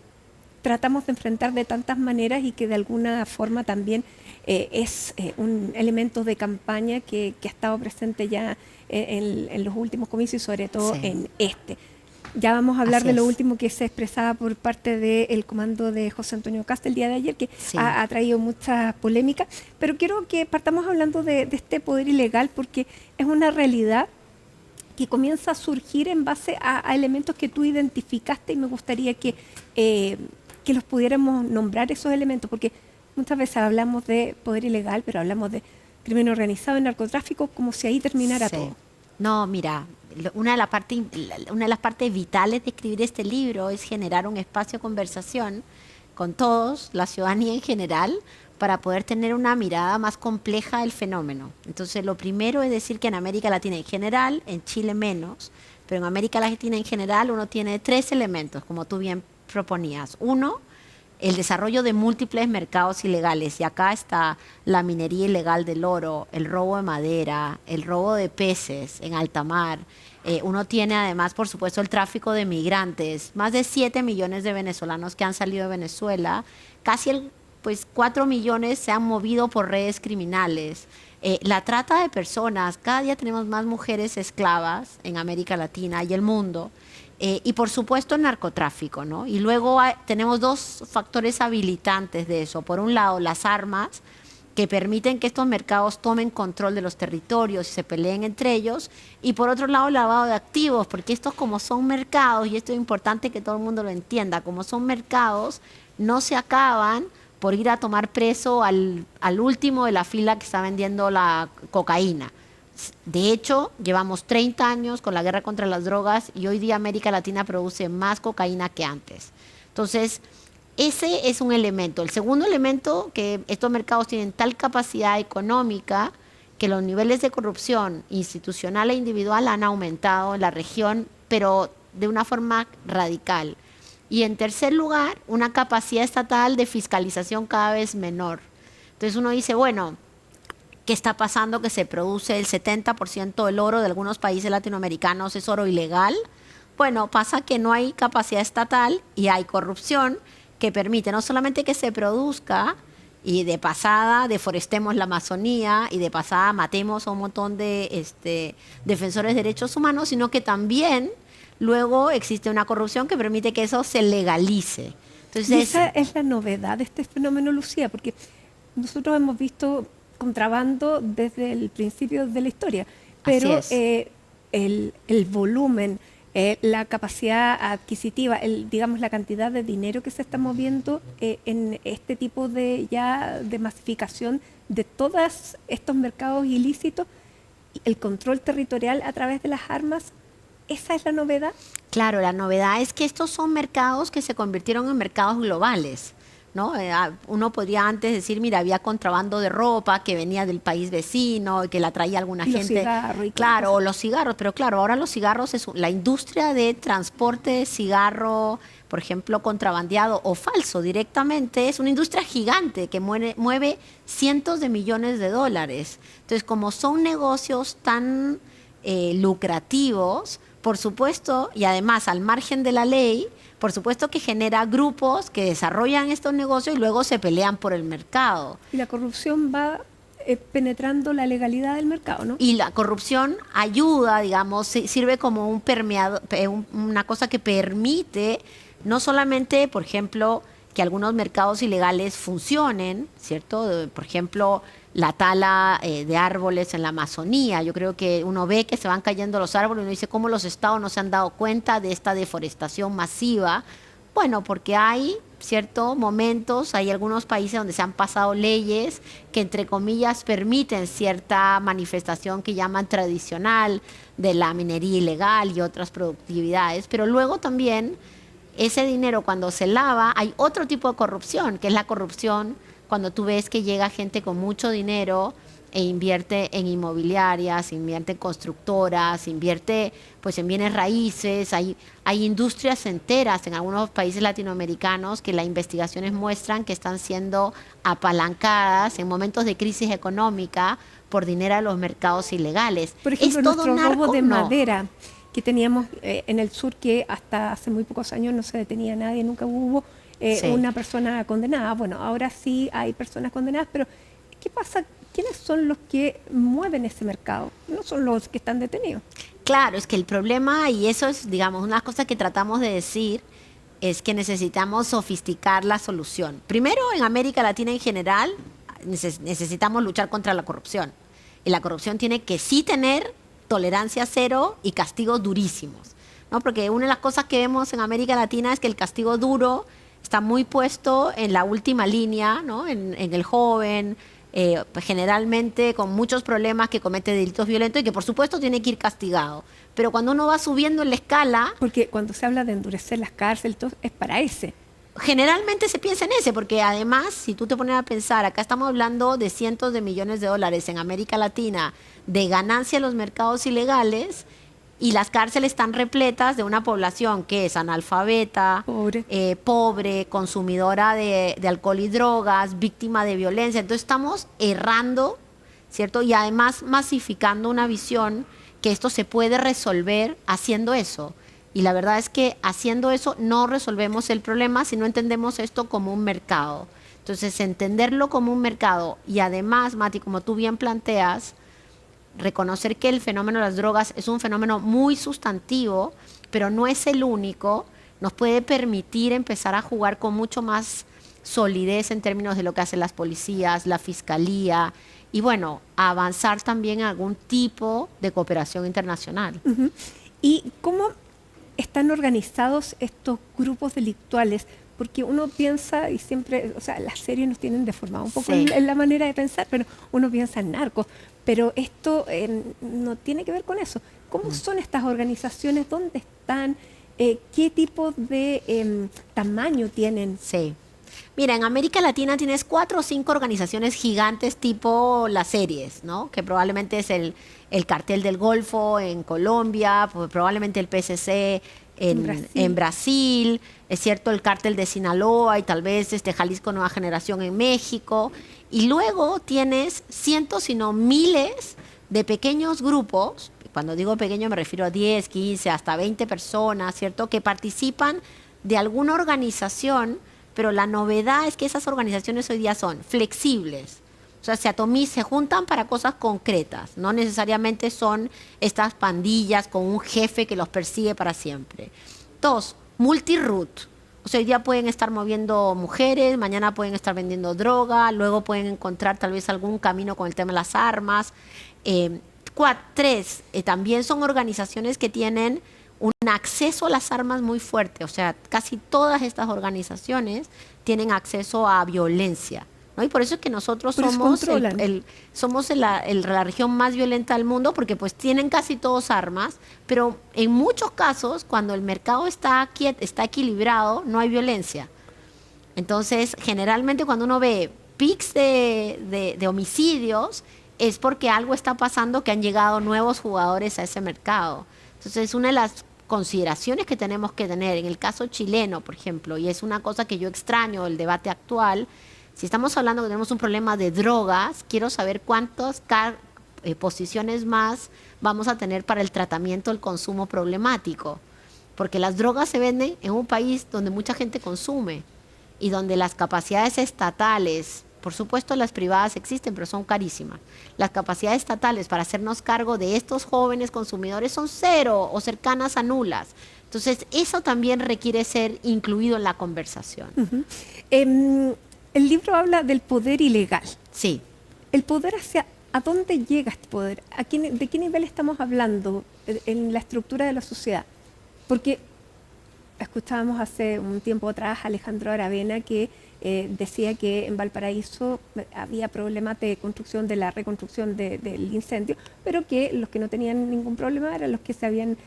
tratamos de enfrentar de tantas maneras y que de alguna forma también es un elemento de campaña que ha estado presente ya en los últimos comicios y sobre todo en este. Ya vamos a hablar de lo último que se expresaba por parte del comando de José Antonio Kast el día de ayer, que ha traído mucha polémica, pero quiero que partamos hablando de este poder ilegal porque es una realidad que comienza a surgir en base a elementos que tú identificaste, y me gustaría que los pudiéramos nombrar, esos elementos, porque muchas veces hablamos de poder ilegal, pero hablamos de crimen organizado y narcotráfico como si ahí terminara todo. No, mira, una de las partes vitales de escribir este libro es generar un espacio de conversación con todos, la ciudadanía en general, para poder tener una mirada más compleja del fenómeno. Entonces, lo primero es decir que en América Latina en general, en Chile menos, pero en América Latina en general uno tiene 3 elementos, como tú bien proponías. Uno, el desarrollo de múltiples mercados ilegales, y acá está la minería ilegal del oro, el robo de madera, el robo de peces en alta mar. Uno tiene además, por supuesto, el tráfico de migrantes, más de 7 millones de venezolanos que han salido de Venezuela, casi 4 millones se han movido por redes criminales. La trata de personas, cada día tenemos más mujeres esclavas en América Latina y el mundo. Y por supuesto el narcotráfico, ¿no? Y luego tenemos 2 factores habilitantes de eso. Por un lado, las armas, que permiten que estos mercados tomen control de los territorios y se peleen entre ellos. Y por otro lado, el lavado de activos, porque estos, como son mercados, y esto es importante que todo el mundo lo entienda, como son mercados, no se acaban por ir a tomar preso al último de la fila que está vendiendo la cocaína. De hecho, llevamos 30 años con la guerra contra las drogas y hoy día América Latina produce más cocaína que antes. Entonces, ese es un elemento. El segundo elemento, que estos mercados tienen tal capacidad económica que los niveles de corrupción institucional e individual han aumentado en la región, pero de una forma radical. Y en tercer lugar, una capacidad estatal de fiscalización cada vez menor. Entonces uno dice, bueno, ¿qué está pasando? Que se produce el 70% del oro de algunos países latinoamericanos, es oro ilegal. Bueno, pasa que no hay capacidad estatal y hay corrupción que permite no solamente que se produzca y de pasada deforestemos la Amazonía y de pasada matemos a un montón de defensores de derechos humanos, sino que también luego existe una corrupción que permite que eso se legalice. Entonces, y esa es la novedad de este fenómeno, Lucía, porque nosotros hemos visto contrabando desde el principio de la historia, pero el volumen, la capacidad adquisitiva, digamos la cantidad de dinero que se está moviendo en este tipo de masificación de todos estos mercados ilícitos el control territorial a través de las armas, ¿esa es la novedad? Claro, la novedad es que estos son mercados que se convirtieron en mercados globales, ¿no? Uno podría antes decir, mira, había contrabando de ropa que venía del país vecino y que la traía alguna gente. Los cigarros. Claro, o los cigarros, pero claro, ahora los cigarros es la industria de transporte de cigarro, por ejemplo, contrabandeado o falso directamente, es una industria gigante que mueve cientos de millones de dólares. Entonces, como son negocios tan lucrativos, por supuesto, y además al margen de la ley, por supuesto que genera grupos que desarrollan estos negocios y luego se pelean por el mercado. Y la corrupción va penetrando la legalidad del mercado, ¿no? Y la corrupción ayuda, digamos, sirve como un permeador, una cosa que permite no solamente, por ejemplo, que algunos mercados ilegales funcionen, ¿cierto? Por ejemplo, la tala de árboles en la Amazonía. Yo creo que uno ve que se van cayendo los árboles y uno dice, ¿cómo los estados no se han dado cuenta de esta deforestación masiva? Bueno, porque hay ciertos momentos, hay algunos países donde se han pasado leyes que, entre comillas, permiten cierta manifestación que llaman tradicional de la minería ilegal y otras productividades, pero luego también ese dinero cuando se lava, hay otro tipo de corrupción, que es la corrupción cuando tú ves que llega gente con mucho dinero e invierte en inmobiliarias, invierte en constructoras, invierte pues en bienes raíces. Hay industrias enteras en algunos países latinoamericanos que las investigaciones muestran que están siendo apalancadas en momentos de crisis económica por dinero de los mercados ilegales. Por ejemplo, ¿Es todo nuestro robo de No. madera que teníamos en el sur, que hasta hace muy pocos años no se detenía a nadie, nunca hubo una persona condenada. Bueno, ahora sí hay personas condenadas, pero ¿qué pasa? ¿Quiénes son los que mueven ese mercado? No son los que están detenidos. Claro, es que el problema, y eso es, digamos, una cosa que tratamos de decir, es que necesitamos sofisticar la solución. Primero, en América Latina en general, necesitamos luchar contra la corrupción. Y la corrupción tiene que sí tener tolerancia cero y castigos durísimos, ¿no? Porque una de las cosas que vemos en América Latina es que el castigo duro está muy puesto en la última línea, ¿no? En el joven, generalmente con muchos problemas, que comete delitos violentos y que por supuesto tiene que ir castigado. Pero cuando uno va subiendo en la escala... Porque cuando se habla de endurecer las cárceles, todo es para ese. Generalmente se piensa en ese, porque además, si tú te pones a pensar, acá estamos hablando de cientos de millones de dólares en América Latina de ganancia en los mercados ilegales, y las cárceles están repletas de una población que es analfabeta, pobre, consumidora de alcohol y drogas, víctima de violencia. Entonces estamos errando, ¿cierto? Y además masificando una visión que esto se puede resolver haciendo eso. Y la verdad es que haciendo eso no resolvemos el problema si no entendemos esto como un mercado. Entonces, entenderlo como un mercado y además, Mati, como tú bien planteas, reconocer que el fenómeno de las drogas es un fenómeno muy sustantivo, pero no es el único, nos puede permitir empezar a jugar con mucho más solidez en términos de lo que hacen las policías, la fiscalía, y bueno, avanzar también en algún tipo de cooperación internacional. Uh-huh. ¿Y cómo están organizados estos grupos delictuales? Porque uno piensa, y siempre, o sea, las series nos tienen deformado un poco en la manera de pensar, pero uno piensa en narcos. Pero esto no tiene que ver con eso. ¿Cómo son estas organizaciones? ¿Dónde están? ¿Qué tipo de tamaño tienen? Sí. Mira, en América Latina tienes 4 o 5 organizaciones gigantes tipo las series, ¿no? Que probablemente es el Cartel del Golfo en Colombia, probablemente el PSC en Brasil, es cierto, el Cártel de Sinaloa y tal vez Jalisco Nueva Generación en México. Y luego tienes cientos, si no miles, de pequeños grupos. Cuando digo pequeño me refiero a 10, 15, hasta 20 personas, ¿cierto? Que participan de alguna organización, pero la novedad es que esas organizaciones hoy día son flexibles. O sea, se juntan para cosas concretas. No necesariamente son estas pandillas con un jefe que los persigue para siempre. 2, multi-root. O sea, hoy día pueden estar moviendo mujeres, mañana pueden estar vendiendo droga, luego pueden encontrar tal vez algún camino con el tema de las armas. 3, también son organizaciones que tienen un acceso a las armas muy fuerte. O sea, casi todas estas organizaciones tienen acceso a violencia. ¿no? Y por eso es que nosotros Pero somos la región más violenta del mundo, porque pues tienen casi todos armas, pero en muchos casos, cuando el mercado está equilibrado, no hay violencia. Entonces, generalmente cuando uno ve pics de homicidios, es porque algo está pasando, que han llegado nuevos jugadores a ese mercado. Entonces, una de las consideraciones que tenemos que tener en el caso chileno, por ejemplo, y es una cosa que yo extraño del debate actual, si estamos hablando que tenemos un problema de drogas, quiero saber cuántas posiciones más vamos a tener para el tratamiento del consumo problemático, porque las drogas se venden en un país donde mucha gente consume y donde las capacidades estatales, por supuesto las privadas existen, pero son carísimas, las capacidades estatales para hacernos cargo de estos jóvenes consumidores son cero o cercanas a nulas. Entonces, eso también requiere ser incluido en la conversación. El libro habla del poder ilegal. Sí. El poder ¿a dónde llega este poder? ¿De qué nivel estamos hablando en la estructura de la sociedad? Porque escuchábamos hace un tiempo atrás a Alejandro Aravena que decía que en Valparaíso había problemas de construcción, de la reconstrucción del incendio, pero que los que no tenían ningún problema eran los que se habían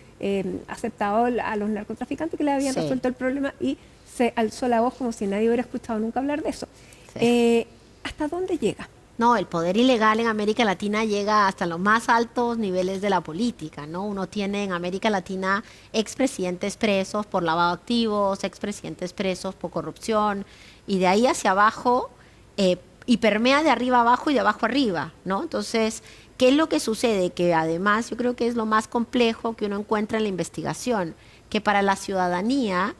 aceptado a los narcotraficantes, que le habían resuelto el problema, y se alzó la voz como si nadie hubiera escuchado nunca hablar de eso. Sí. ¿Hasta dónde llega? No, el poder ilegal en América Latina llega hasta los más altos niveles de la política, ¿no? Uno tiene en América Latina expresidentes presos por lavado de activos, expresidentes presos por corrupción, y de ahí hacia abajo, y permea de arriba abajo y de abajo arriba, ¿no? Entonces, ¿qué es lo que sucede? Que además yo creo que es lo más complejo que uno encuentra en la investigación, que para la ciudadanía,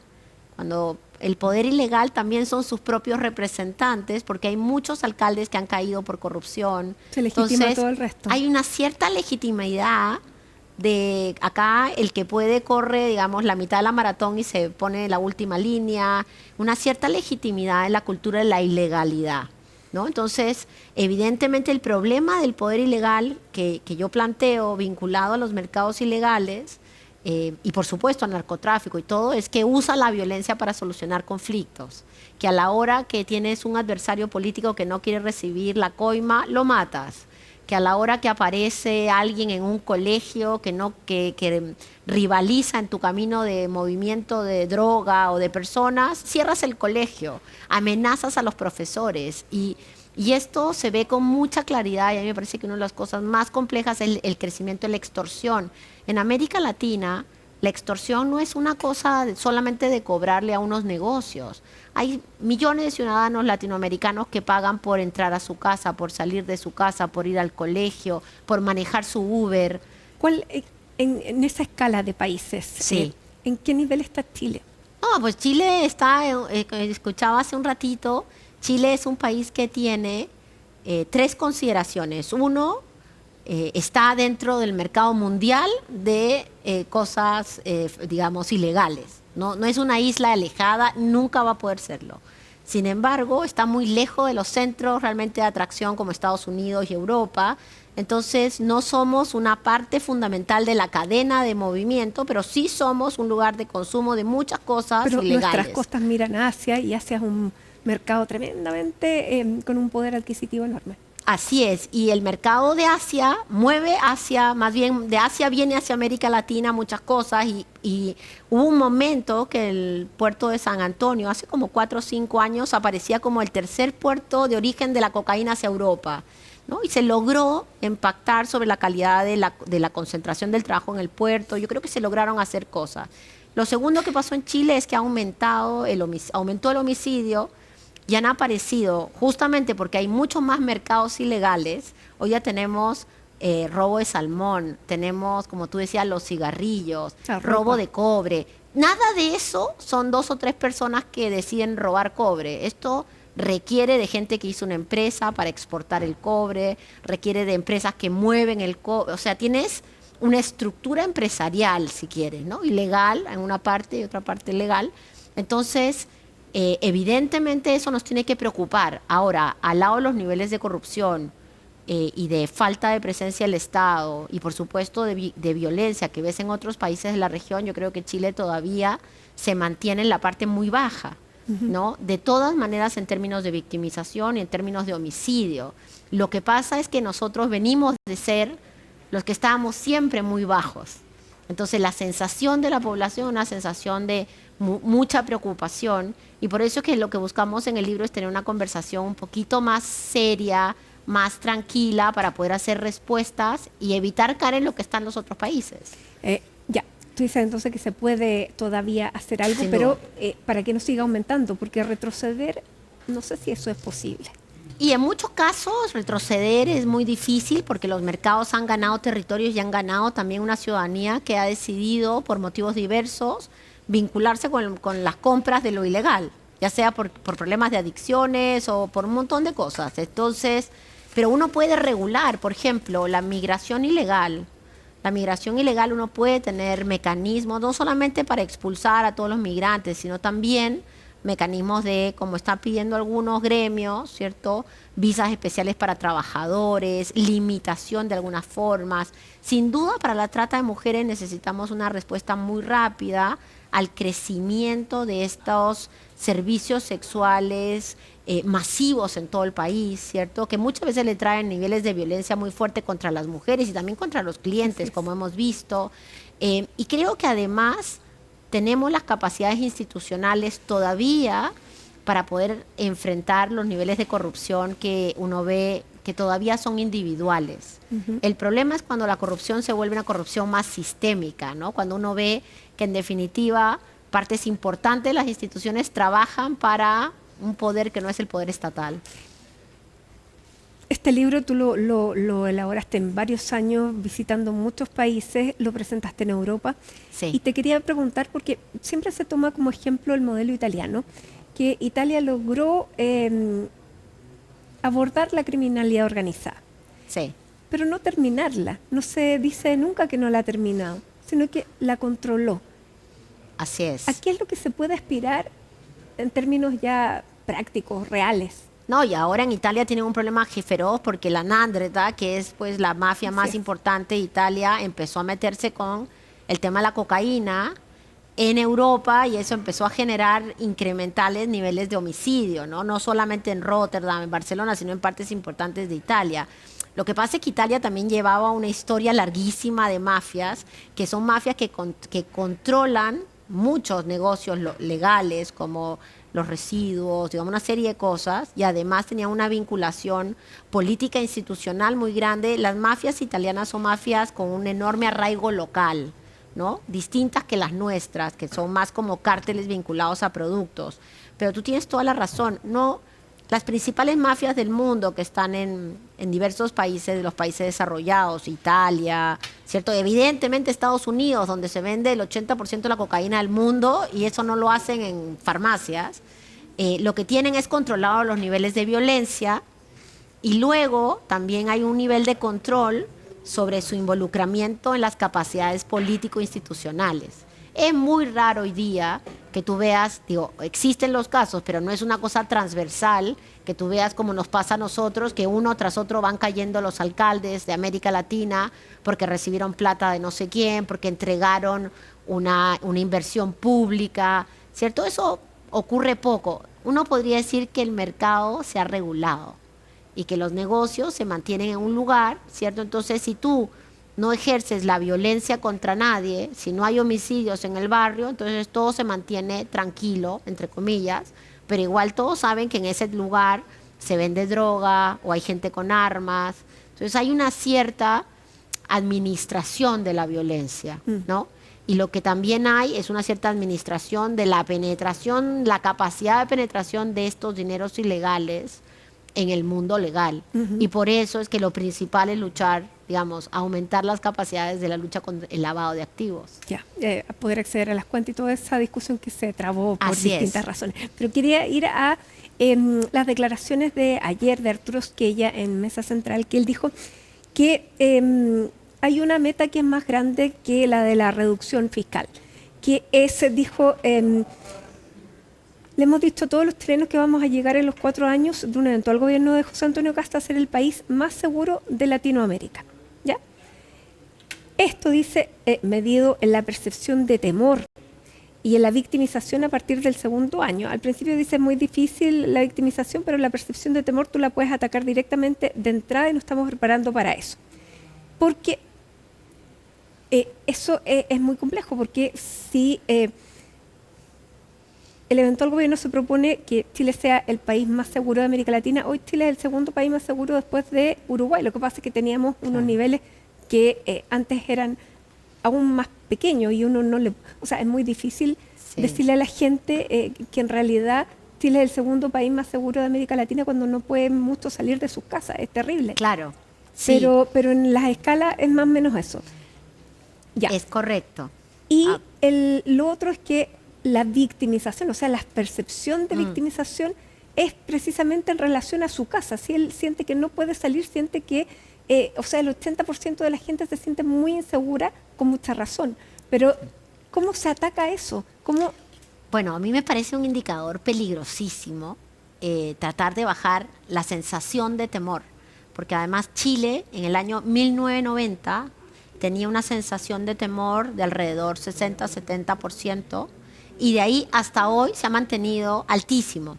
cuando el poder ilegal también son sus propios representantes, porque hay muchos alcaldes que han caído por corrupción. Se legitima. Entonces, todo el resto. Hay una cierta legitimidad de acá, el que puede corre, digamos, la mitad de la maratón y se pone la última línea, una cierta legitimidad en la cultura de la ilegalidad, ¿no? Entonces, evidentemente el problema del poder ilegal que yo planteo vinculado a los mercados ilegales, y por supuesto al narcotráfico y todo, es que usa la violencia para solucionar conflictos, que a la hora que tienes un adversario político que no quiere recibir la coima, lo matas, que a la hora que aparece alguien en un colegio que rivaliza en tu camino de movimiento de droga o de personas, cierras el colegio, amenazas a los profesores, y esto se ve con mucha claridad, y a mí me parece que una de las cosas más complejas es el crecimiento de la extorsión. En América Latina, la extorsión no es una cosa solamente de cobrarle a unos negocios. Hay millones de ciudadanos latinoamericanos que pagan por entrar a su casa, por salir de su casa, por ir al colegio, por manejar su Uber. ¿Cuál, en esa escala de países, sí, en qué nivel está Chile? No, pues Chile está, escuchaba hace un ratito, Chile es un país que tiene 3 consideraciones. Uno, está dentro del mercado mundial de cosas, digamos, ilegales. No es una isla alejada, nunca va a poder serlo. Sin embargo, está muy lejos de los centros realmente de atracción como Estados Unidos y Europa. Entonces, no somos una parte fundamental de la cadena de movimiento, pero sí somos un lugar de consumo de muchas cosas ilegales. Pero nuestras costas miran Asia, y Asia es un mercado tremendamente con un poder adquisitivo enorme. Así es, y el mercado de Asia mueve hacia, más bien de Asia viene hacia América Latina muchas cosas, y hubo un momento que el puerto de San Antonio, hace como 4 o 5 años, aparecía como el tercer puerto de origen de la cocaína hacia Europa, ¿no? Y se logró impactar sobre la calidad de la concentración del trabajo en el puerto. Yo creo que se lograron hacer cosas. Lo segundo que pasó en Chile es que aumentó el homicidio. Ya han aparecido, justamente porque hay muchos más mercados ilegales. Hoy ya tenemos robo de salmón, tenemos, como tú decías, los cigarrillos, robo de cobre. Nada de eso son 2 o 3 personas que deciden robar cobre. Esto requiere de gente que hizo una empresa para exportar el cobre, requiere de empresas que mueven el cobre. O sea, tienes una estructura empresarial, si quieres, ¿no? Ilegal en una parte y otra parte legal. Entonces, evidentemente eso nos tiene que preocupar. Ahora, al lado de los niveles de corrupción y de falta de presencia del Estado, y por supuesto de violencia que ves en otros países de la región, yo creo que Chile todavía se mantiene en la parte muy baja. ¿no? De todas maneras en términos de victimización y en términos de homicidio. Lo que pasa es que nosotros venimos de ser los que estábamos siempre muy bajos. Entonces la sensación de la población es una sensación de mucha preocupación, y por eso es que lo que buscamos en el libro es tener una conversación un poquito más seria, más tranquila, para poder hacer respuestas y evitar caer en lo que están los otros países. Ya, tú dices entonces que se puede todavía hacer algo, pero para que no siga aumentando, porque retroceder, no sé si eso es posible. Y en muchos casos retroceder es muy difícil porque los mercados han ganado territorios y han ganado también una ciudadanía que ha decidido, por motivos diversos, vincularse con las compras de lo ilegal, ya sea por problemas de adicciones o por un montón de cosas. Entonces, pero uno puede regular, por ejemplo, la migración ilegal. La migración ilegal uno puede tener mecanismos, no solamente para expulsar a todos los migrantes, sino también mecanismos de, como están pidiendo algunos gremios, ¿cierto? Visas especiales para trabajadores, limitación de algunas formas. Sin duda, para la trata de mujeres necesitamos una respuesta muy rápida al crecimiento de estos servicios sexuales masivos en todo el país, ¿cierto? Que muchas veces le traen niveles de violencia muy fuerte contra las mujeres y también contra los clientes, como hemos visto. Y creo que además tenemos las capacidades institucionales todavía para poder enfrentar los niveles de corrupción que uno ve que todavía son individuales. El problema es cuando la corrupción se vuelve una corrupción más sistémica, ¿no? Cuando uno ve que en definitiva partes importantes de las instituciones trabajan para un poder que no es el poder estatal. Este libro tú lo elaboraste en varios años, visitando muchos países, lo presentaste en Europa. Sí. Y te quería preguntar, porque siempre se toma como ejemplo el modelo italiano, que Italia logró abordar la criminalidad organizada. Sí. Pero no terminarla. No se dice nunca que no la ha terminado, sino que la controló. Así es. ¿A qué es lo que se puede aspirar en términos ya prácticos, reales? No, y ahora en Italia tienen un problema feroz porque la 'ndrangheta, que es pues la mafia más importante de Italia, empezó a meterse con el tema de la cocaína en Europa, y eso empezó a generar incrementales niveles de homicidio, ¿no? No solamente en Rotterdam, en Barcelona, sino en partes importantes de Italia. Lo que pasa es que Italia también llevaba una historia larguísima de mafias, que son mafias que controlan muchos negocios legales, como los residuos, digamos, una serie de cosas, y además tenía una vinculación política e institucional muy grande. Las mafias italianas son mafias con un enorme arraigo local, ¿no? Distintas que las nuestras, que son más como cárteles vinculados a productos. Pero tú tienes toda la razón, no, las principales mafias del mundo que están en diversos países, de los países desarrollados, Italia, ¿cierto? Evidentemente Estados Unidos, donde se vende el 80% de la cocaína del mundo, y eso no lo hacen en farmacias. Lo que tienen es controlado los niveles de violencia, y luego también hay un nivel de control sobre su involucramiento en las capacidades político-institucionales. Es muy raro hoy día que tú veas, digo, existen los casos, pero no es una cosa transversal, que tú veas como nos pasa a nosotros, que uno tras otro van cayendo los alcaldes de América Latina porque recibieron plata de no sé quién, porque entregaron una inversión pública, ¿cierto? Eso ocurre poco. Uno podría decir que el mercado se ha regulado y que los negocios se mantienen en un lugar, ¿cierto? Entonces, si tú no ejerces la violencia contra nadie, si no hay homicidios en el barrio, entonces todo se mantiene tranquilo, entre comillas, pero igual todos saben que en ese lugar se vende droga o hay gente con armas. Entonces hay una cierta administración de la violencia, ¿no? Y lo que también hay es una cierta administración de la penetración, la capacidad de penetración de estos dineros ilegales en el mundo legal. Y por eso es que lo principal es luchar, digamos, aumentar las capacidades de la lucha contra el lavado de activos. Ya, poder acceder a las cuentas y toda esa discusión que se trabó por Así distintas es. razones. Pero quería ir a las declaraciones de ayer de Arturo Esquella en Mesa Central, que él dijo que hay una meta que es más grande que la de la reducción fiscal, que es, dijo, le hemos dicho a todos los chilenos que vamos a llegar en los 4 años de un eventual gobierno de José Antonio Kast a ser el país más seguro de Latinoamérica. ¿Ya? Esto dice medido en la percepción de temor y en la victimización a partir del segundo año. Al principio dice es muy difícil la victimización, pero la percepción de temor tú la puedes atacar directamente de entrada y nos estamos preparando para eso. Porque eso es muy complejo, porque si el eventual gobierno se propone que Chile sea el país más seguro de América Latina, hoy Chile es el segundo país más seguro después de Uruguay. Lo que pasa es que teníamos unos niveles que antes eran aún más pequeños y uno no le... O sea, es muy difícil decirle a la gente que en realidad Chile es el segundo país más seguro de América Latina cuando no pueden mucho salir de sus casas. Es terrible. Claro. Sí. Pero en las escalas es más o menos eso. Ya. Es correcto. Y lo otro es que la victimización, o sea, la percepción de victimización es precisamente en relación a su casa. Si él siente que no puede salir, siente que, o sea, el 80% de la gente se siente muy insegura, con mucha razón. Pero, ¿cómo se ataca eso? ¿Cómo? Bueno, a mí me parece un indicador peligrosísimo tratar de bajar la sensación de temor. Porque además Chile, en el año 1990, tenía una sensación de temor de alrededor 60-70%, y de ahí hasta hoy se ha mantenido altísimo,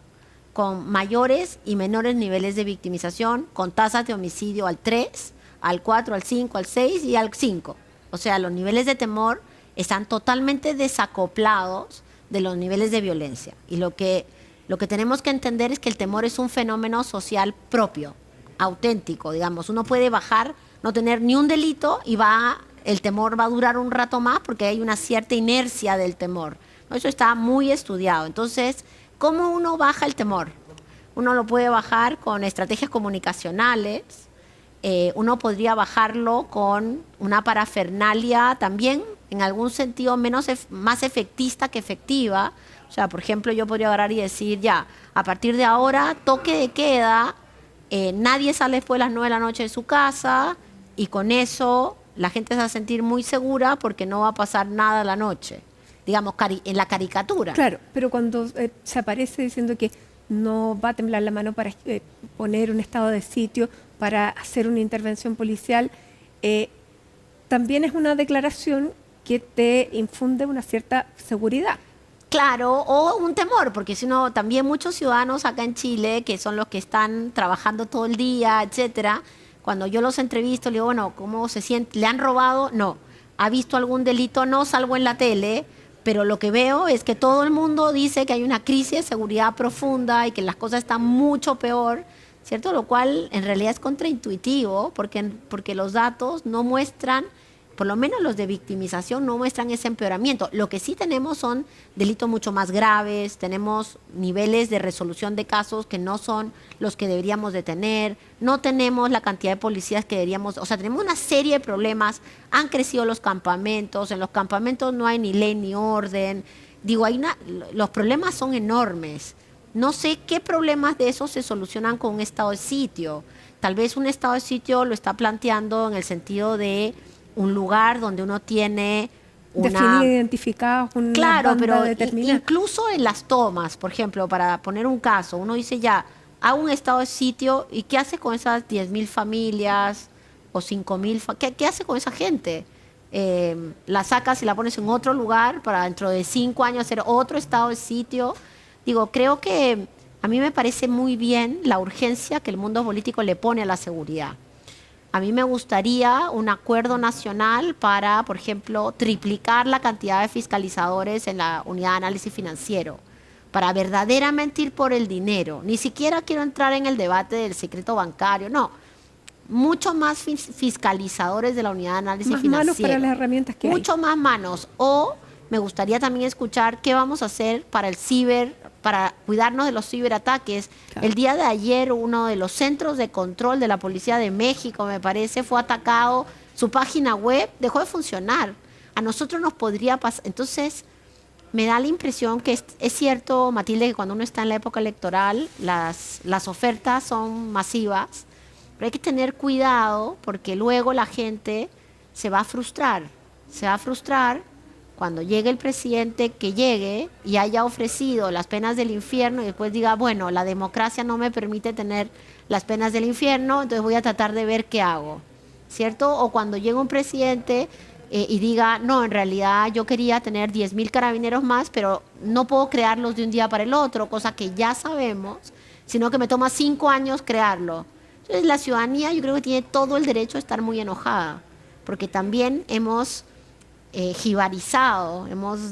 con mayores y menores niveles de victimización, con tasas de homicidio al 3, al 4, al 5, al 6 y al 5. O sea, los niveles de temor están totalmente desacoplados de los niveles de violencia. Y lo que tenemos que entender es que el temor es un fenómeno social propio, auténtico, digamos. Uno puede bajar, no tener ni un delito y el temor va a durar un rato más porque hay una cierta inercia del temor. Eso está muy estudiado. Entonces, ¿cómo uno baja el temor? Uno lo puede bajar con estrategias comunicacionales, uno podría bajarlo con una parafernalia también, en algún sentido más efectista que efectiva. O sea, por ejemplo, yo podría agarrar y decir, ya, a partir de ahora, toque de queda, nadie sale después de las 9 de la noche de su casa, y con eso la gente se va a sentir muy segura porque no va a pasar nada a la noche. Digamos, en la caricatura. Claro, pero cuando se aparece diciendo que no va a temblar la mano para poner un estado de sitio, para hacer una intervención policial, también es una declaración que te infunde una cierta seguridad. Claro, o un temor, porque si no, también muchos ciudadanos acá en Chile, que son los que están trabajando todo el día, etcétera, cuando yo los entrevisto, le digo, bueno, ¿cómo se siente? ¿Le han robado? No. ¿Ha visto algún delito? No, salgo en la tele. Pero lo que veo es que todo el mundo dice que hay una crisis de seguridad profunda y que las cosas están mucho peor, ¿cierto? Lo cual en realidad es contraintuitivo porque los datos no muestran, por lo menos los de victimización, no muestran ese empeoramiento. Lo que sí tenemos son delitos mucho más graves, tenemos niveles de resolución de casos que no son los que deberíamos de tener, no tenemos la cantidad de policías que deberíamos, o sea, tenemos una serie de problemas, han crecido los campamentos, en los campamentos no hay ni ley ni orden, digo, los problemas son enormes. No sé qué problemas de esos se solucionan con un estado de sitio. Tal vez un estado de sitio lo está planteando en el sentido de un lugar donde uno tiene definida, identificada, una claro, banda pero determinada. Incluso en las tomas, por ejemplo, para poner un caso, uno dice ya, hago un estado de sitio, ¿y qué hace con esas 10.000 familias o 5.000? ¿Qué hace con esa gente? La sacas y la pones en otro lugar para dentro de 5 años hacer otro estado de sitio. Digo, creo que a mí me parece muy bien la urgencia que el mundo político le pone a la seguridad. A mí me gustaría un acuerdo nacional para, por ejemplo, triplicar la cantidad de fiscalizadores en la unidad de análisis financiero, para verdaderamente ir por el dinero. Ni siquiera quiero entrar en el debate del secreto bancario, no. Mucho más fiscalizadores de la unidad de análisis financiero. Más manos para las herramientas que hay. Mucho más manos. O me gustaría también escuchar qué vamos a hacer para el para cuidarnos de los ciberataques. Claro. El día de ayer uno de los centros de control de la Policía de México, me parece, fue atacado, su página web dejó de funcionar. A nosotros nos podría pasar. Entonces, me da la impresión que es cierto, Matilde, que cuando uno está en la época electoral, las ofertas son masivas, pero hay que tener cuidado porque luego la gente se va a frustrar. Se va a frustrar cuando llegue el presidente que llegue y haya ofrecido las penas del infierno y después diga, bueno, la democracia no me permite tener las penas del infierno, entonces voy a tratar de ver qué hago, ¿cierto? O cuando llegue un presidente y diga, no, en realidad yo quería tener 10.000 carabineros más, pero no puedo crearlos de un día para el otro, cosa que ya sabemos, sino que me toma 5 años crearlo. Entonces la ciudadanía yo creo que tiene todo el derecho a estar muy enojada, porque también hemos jibarizado,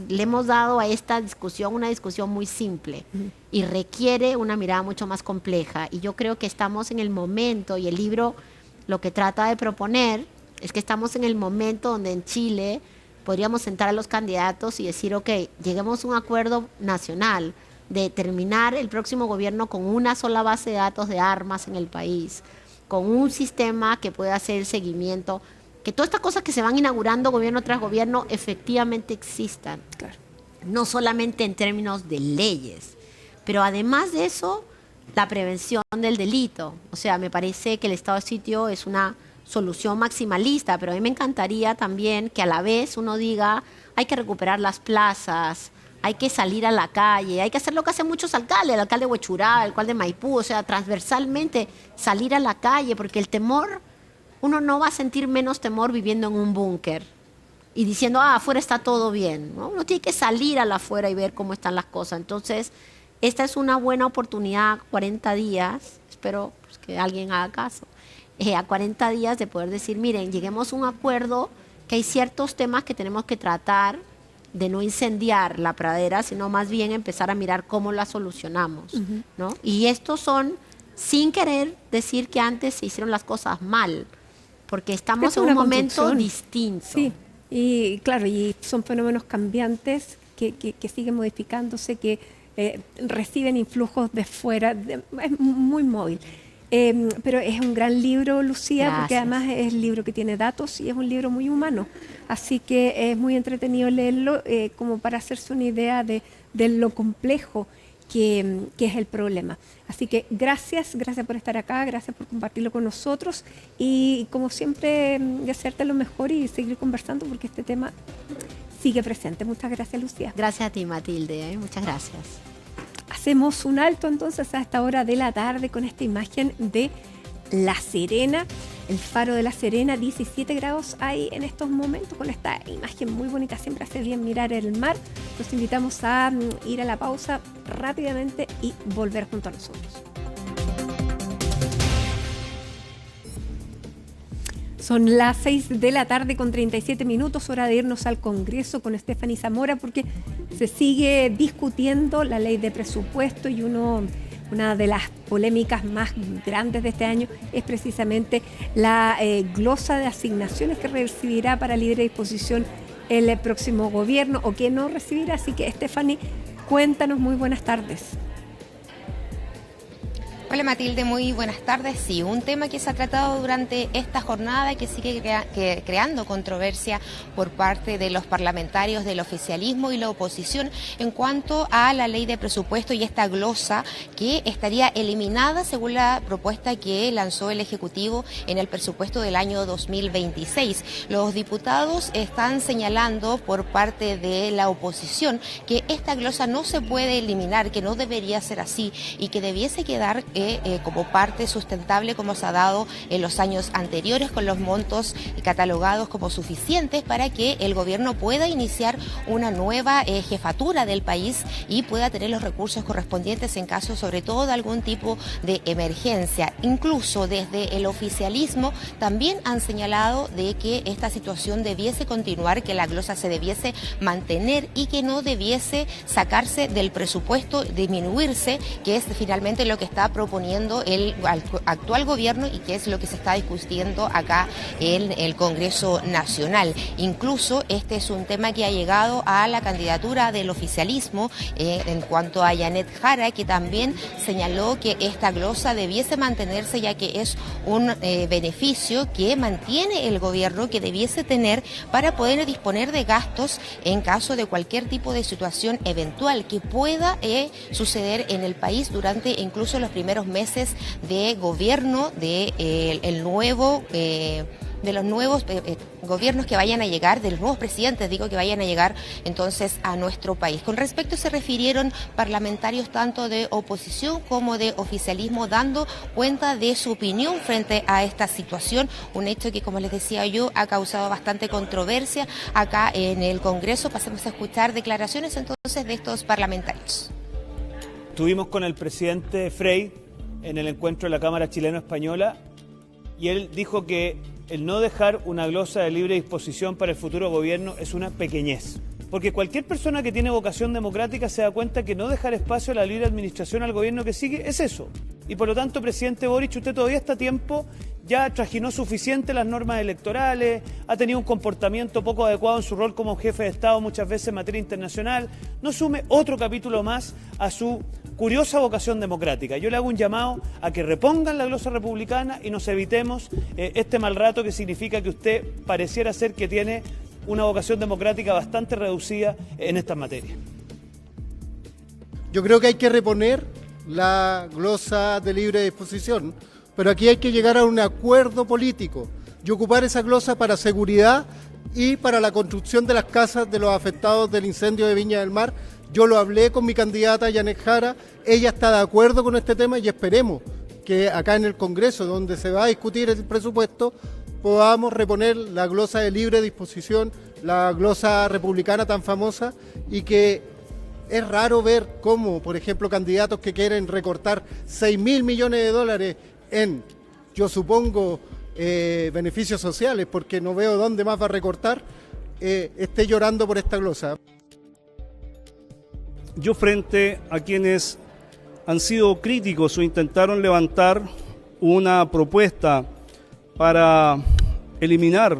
le hemos dado a esta discusión una discusión muy simple y requiere una mirada mucho más compleja. Y yo creo que estamos en el momento, y el libro lo que trata de proponer es que estamos en el momento donde en Chile podríamos sentar a los candidatos y decir, ok, lleguemos a un acuerdo nacional de terminar el próximo gobierno con una sola base de datos de armas en el país, con un sistema que pueda hacer el seguimiento, que todas estas cosas que se van inaugurando gobierno tras gobierno efectivamente existan. Claro. No solamente en términos de leyes, pero además de eso, la prevención del delito. O sea, me parece que el estado de sitio es una solución maximalista, pero a mí me encantaría también que a la vez uno diga, hay que recuperar las plazas, hay que salir a la calle, hay que hacer lo que hacen muchos alcaldes, el alcalde de Huechurá, el alcalde de Maipú, o sea, transversalmente salir a la calle, porque el temor, uno no va a sentir menos temor viviendo en un búnker y diciendo, afuera está todo bien, ¿no? Uno tiene que salir a la afuera y ver cómo están las cosas. Entonces, esta es una buena oportunidad, 40 días, espero pues, que alguien haga caso, a 40 días de poder decir, miren, lleguemos a un acuerdo, que hay ciertos temas que tenemos que tratar, de no incendiar la pradera, sino más bien empezar a mirar cómo la solucionamos, ¿no? Y estos son, sin querer decir que antes se hicieron las cosas mal, porque estamos en un momento distinto. Sí, y claro, y son fenómenos cambiantes que siguen modificándose, que reciben influjos de fuera, es muy móvil. Pero es un gran libro, Lucía, Gracias. porque además es un libro que tiene datos y es un libro muy humano. Así que es muy entretenido leerlo, como para hacerse una idea de lo complejo que es el problema. Así que gracias por estar acá, gracias por compartirlo con nosotros y como siempre, desearte lo mejor y seguir conversando porque este tema sigue presente. Muchas gracias, Lucía. Gracias a ti, Matilde, muchas gracias. Hacemos un alto entonces a esta hora de la tarde con esta imagen de La Serena, el faro de La Serena, 17 grados hay en estos momentos con esta imagen muy bonita, siempre hace bien mirar el mar. Los invitamos a ir a la pausa rápidamente y volver junto a nosotros. Son las 6 de la tarde con 37 minutos, hora de irnos al Congreso con Stephanie Zamora porque se sigue discutiendo la ley de presupuesto y una de las polémicas más grandes de este año es precisamente la glosa de asignaciones que recibirá para libre disposición el próximo gobierno o que no recibirá. Así que Stephanie, cuéntanos, muy buenas tardes. Hola Matilde, muy buenas tardes. Sí, un tema que se ha tratado durante esta jornada y que sigue creando controversia por parte de los parlamentarios del oficialismo y la oposición en cuanto a la ley de presupuesto y esta glosa que estaría eliminada según la propuesta que lanzó el Ejecutivo en el presupuesto del año 2026. Los diputados están señalando por parte de la oposición que esta glosa no se puede eliminar, que no debería ser así y que debiese quedar como parte sustentable como se ha dado en los años anteriores con los montos catalogados como suficientes para que el gobierno pueda iniciar una nueva jefatura del país y pueda tener los recursos correspondientes en caso sobre todo de algún tipo de emergencia. Incluso desde el oficialismo también han señalado de que esta situación debiese continuar, que la glosa se debiese mantener y que no debiese sacarse del presupuesto, disminuirse, que es finalmente lo que está proponiendo el actual gobierno y que es lo que se está discutiendo acá en el Congreso Nacional. Incluso este es un tema que ha llegado a la candidatura del oficialismo en cuanto a Janet Jara, que también señaló que esta glosa debiese mantenerse ya que es un beneficio que mantiene el gobierno, que debiese tener para poder disponer de gastos en caso de cualquier tipo de situación eventual que pueda suceder en el país durante incluso los primeros meses de gobierno de el nuevo nuevos gobiernos que vayan a llegar, de los nuevos presidentes, digo, que vayan a llegar entonces a nuestro país. Con respecto se refirieron parlamentarios tanto de oposición como de oficialismo, dando cuenta de su opinión frente a esta situación, un hecho que, como les decía yo, ha causado bastante controversia acá en el Congreso. Pasemos a escuchar declaraciones entonces de estos parlamentarios. Estuvimos con el presidente Frey en el encuentro de la Cámara Chileno-Española y él dijo que el no dejar una glosa de libre disposición para el futuro gobierno es una pequeñez. Porque cualquier persona que tiene vocación democrática se da cuenta que no dejar espacio a la libre administración al gobierno que sigue es eso. Y por lo tanto, presidente Boric, usted todavía está a tiempo, ya trajinó suficiente las normas electorales, ha tenido un comportamiento poco adecuado en su rol como jefe de Estado muchas veces en materia internacional, no sume otro capítulo más a su curiosa vocación democrática. Yo le hago un llamado a que repongan la glosa republicana y nos evitemos este mal rato que significa que usted pareciera ser que tiene una vocación democrática bastante reducida en estas materias. Yo creo que hay que reponer la glosa de libre disposición, pero aquí hay que llegar a un acuerdo político y ocupar esa glosa para seguridad y para la construcción de las casas de los afectados del incendio de Viña del Mar. Yo lo hablé con mi candidata Janet Jara, ella está de acuerdo con este tema y esperemos que acá en el Congreso, donde se va a discutir el presupuesto, podamos reponer la glosa de libre disposición, la glosa republicana tan famosa, y que es raro ver cómo, por ejemplo, candidatos que quieren recortar 6.000 millones de dólares en, yo supongo, beneficios sociales, porque no veo dónde más va a recortar, esté llorando por esta glosa. Yo, frente a quienes han sido críticos o intentaron levantar una propuesta para eliminar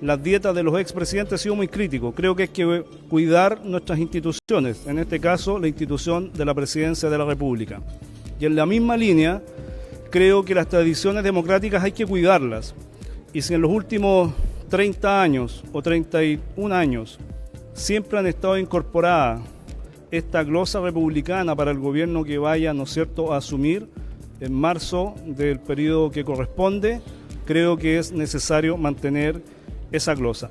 las dietas de los expresidentes, he sido muy crítico. Creo que hay que cuidar nuestras instituciones, en este caso la institución de la Presidencia de la República. Y en la misma línea, creo que las tradiciones democráticas hay que cuidarlas. Y si en los últimos 30 años o 31 años siempre han estado incorporadas esta glosa republicana para el gobierno que vaya, ¿no es cierto?, a asumir en marzo del periodo que corresponde, creo que es necesario mantener esa glosa.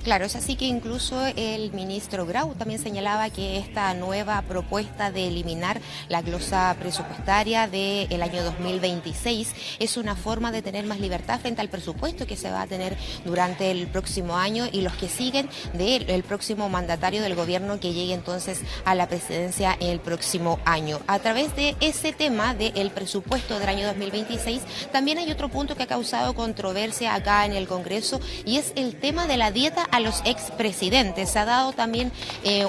Claro, es así que incluso el ministro Grau también señalaba que esta nueva propuesta de eliminar la glosa presupuestaria del año 2026 es una forma de tener más libertad frente al presupuesto que se va a tener durante el próximo año y los que siguen del próximo mandatario del gobierno que llegue entonces a la presidencia el próximo año. A través de ese tema del presupuesto del año 2026, también hay otro punto que ha causado controversia acá en el Congreso y es el tema de la dieta a los expresidentes. Se ha dado también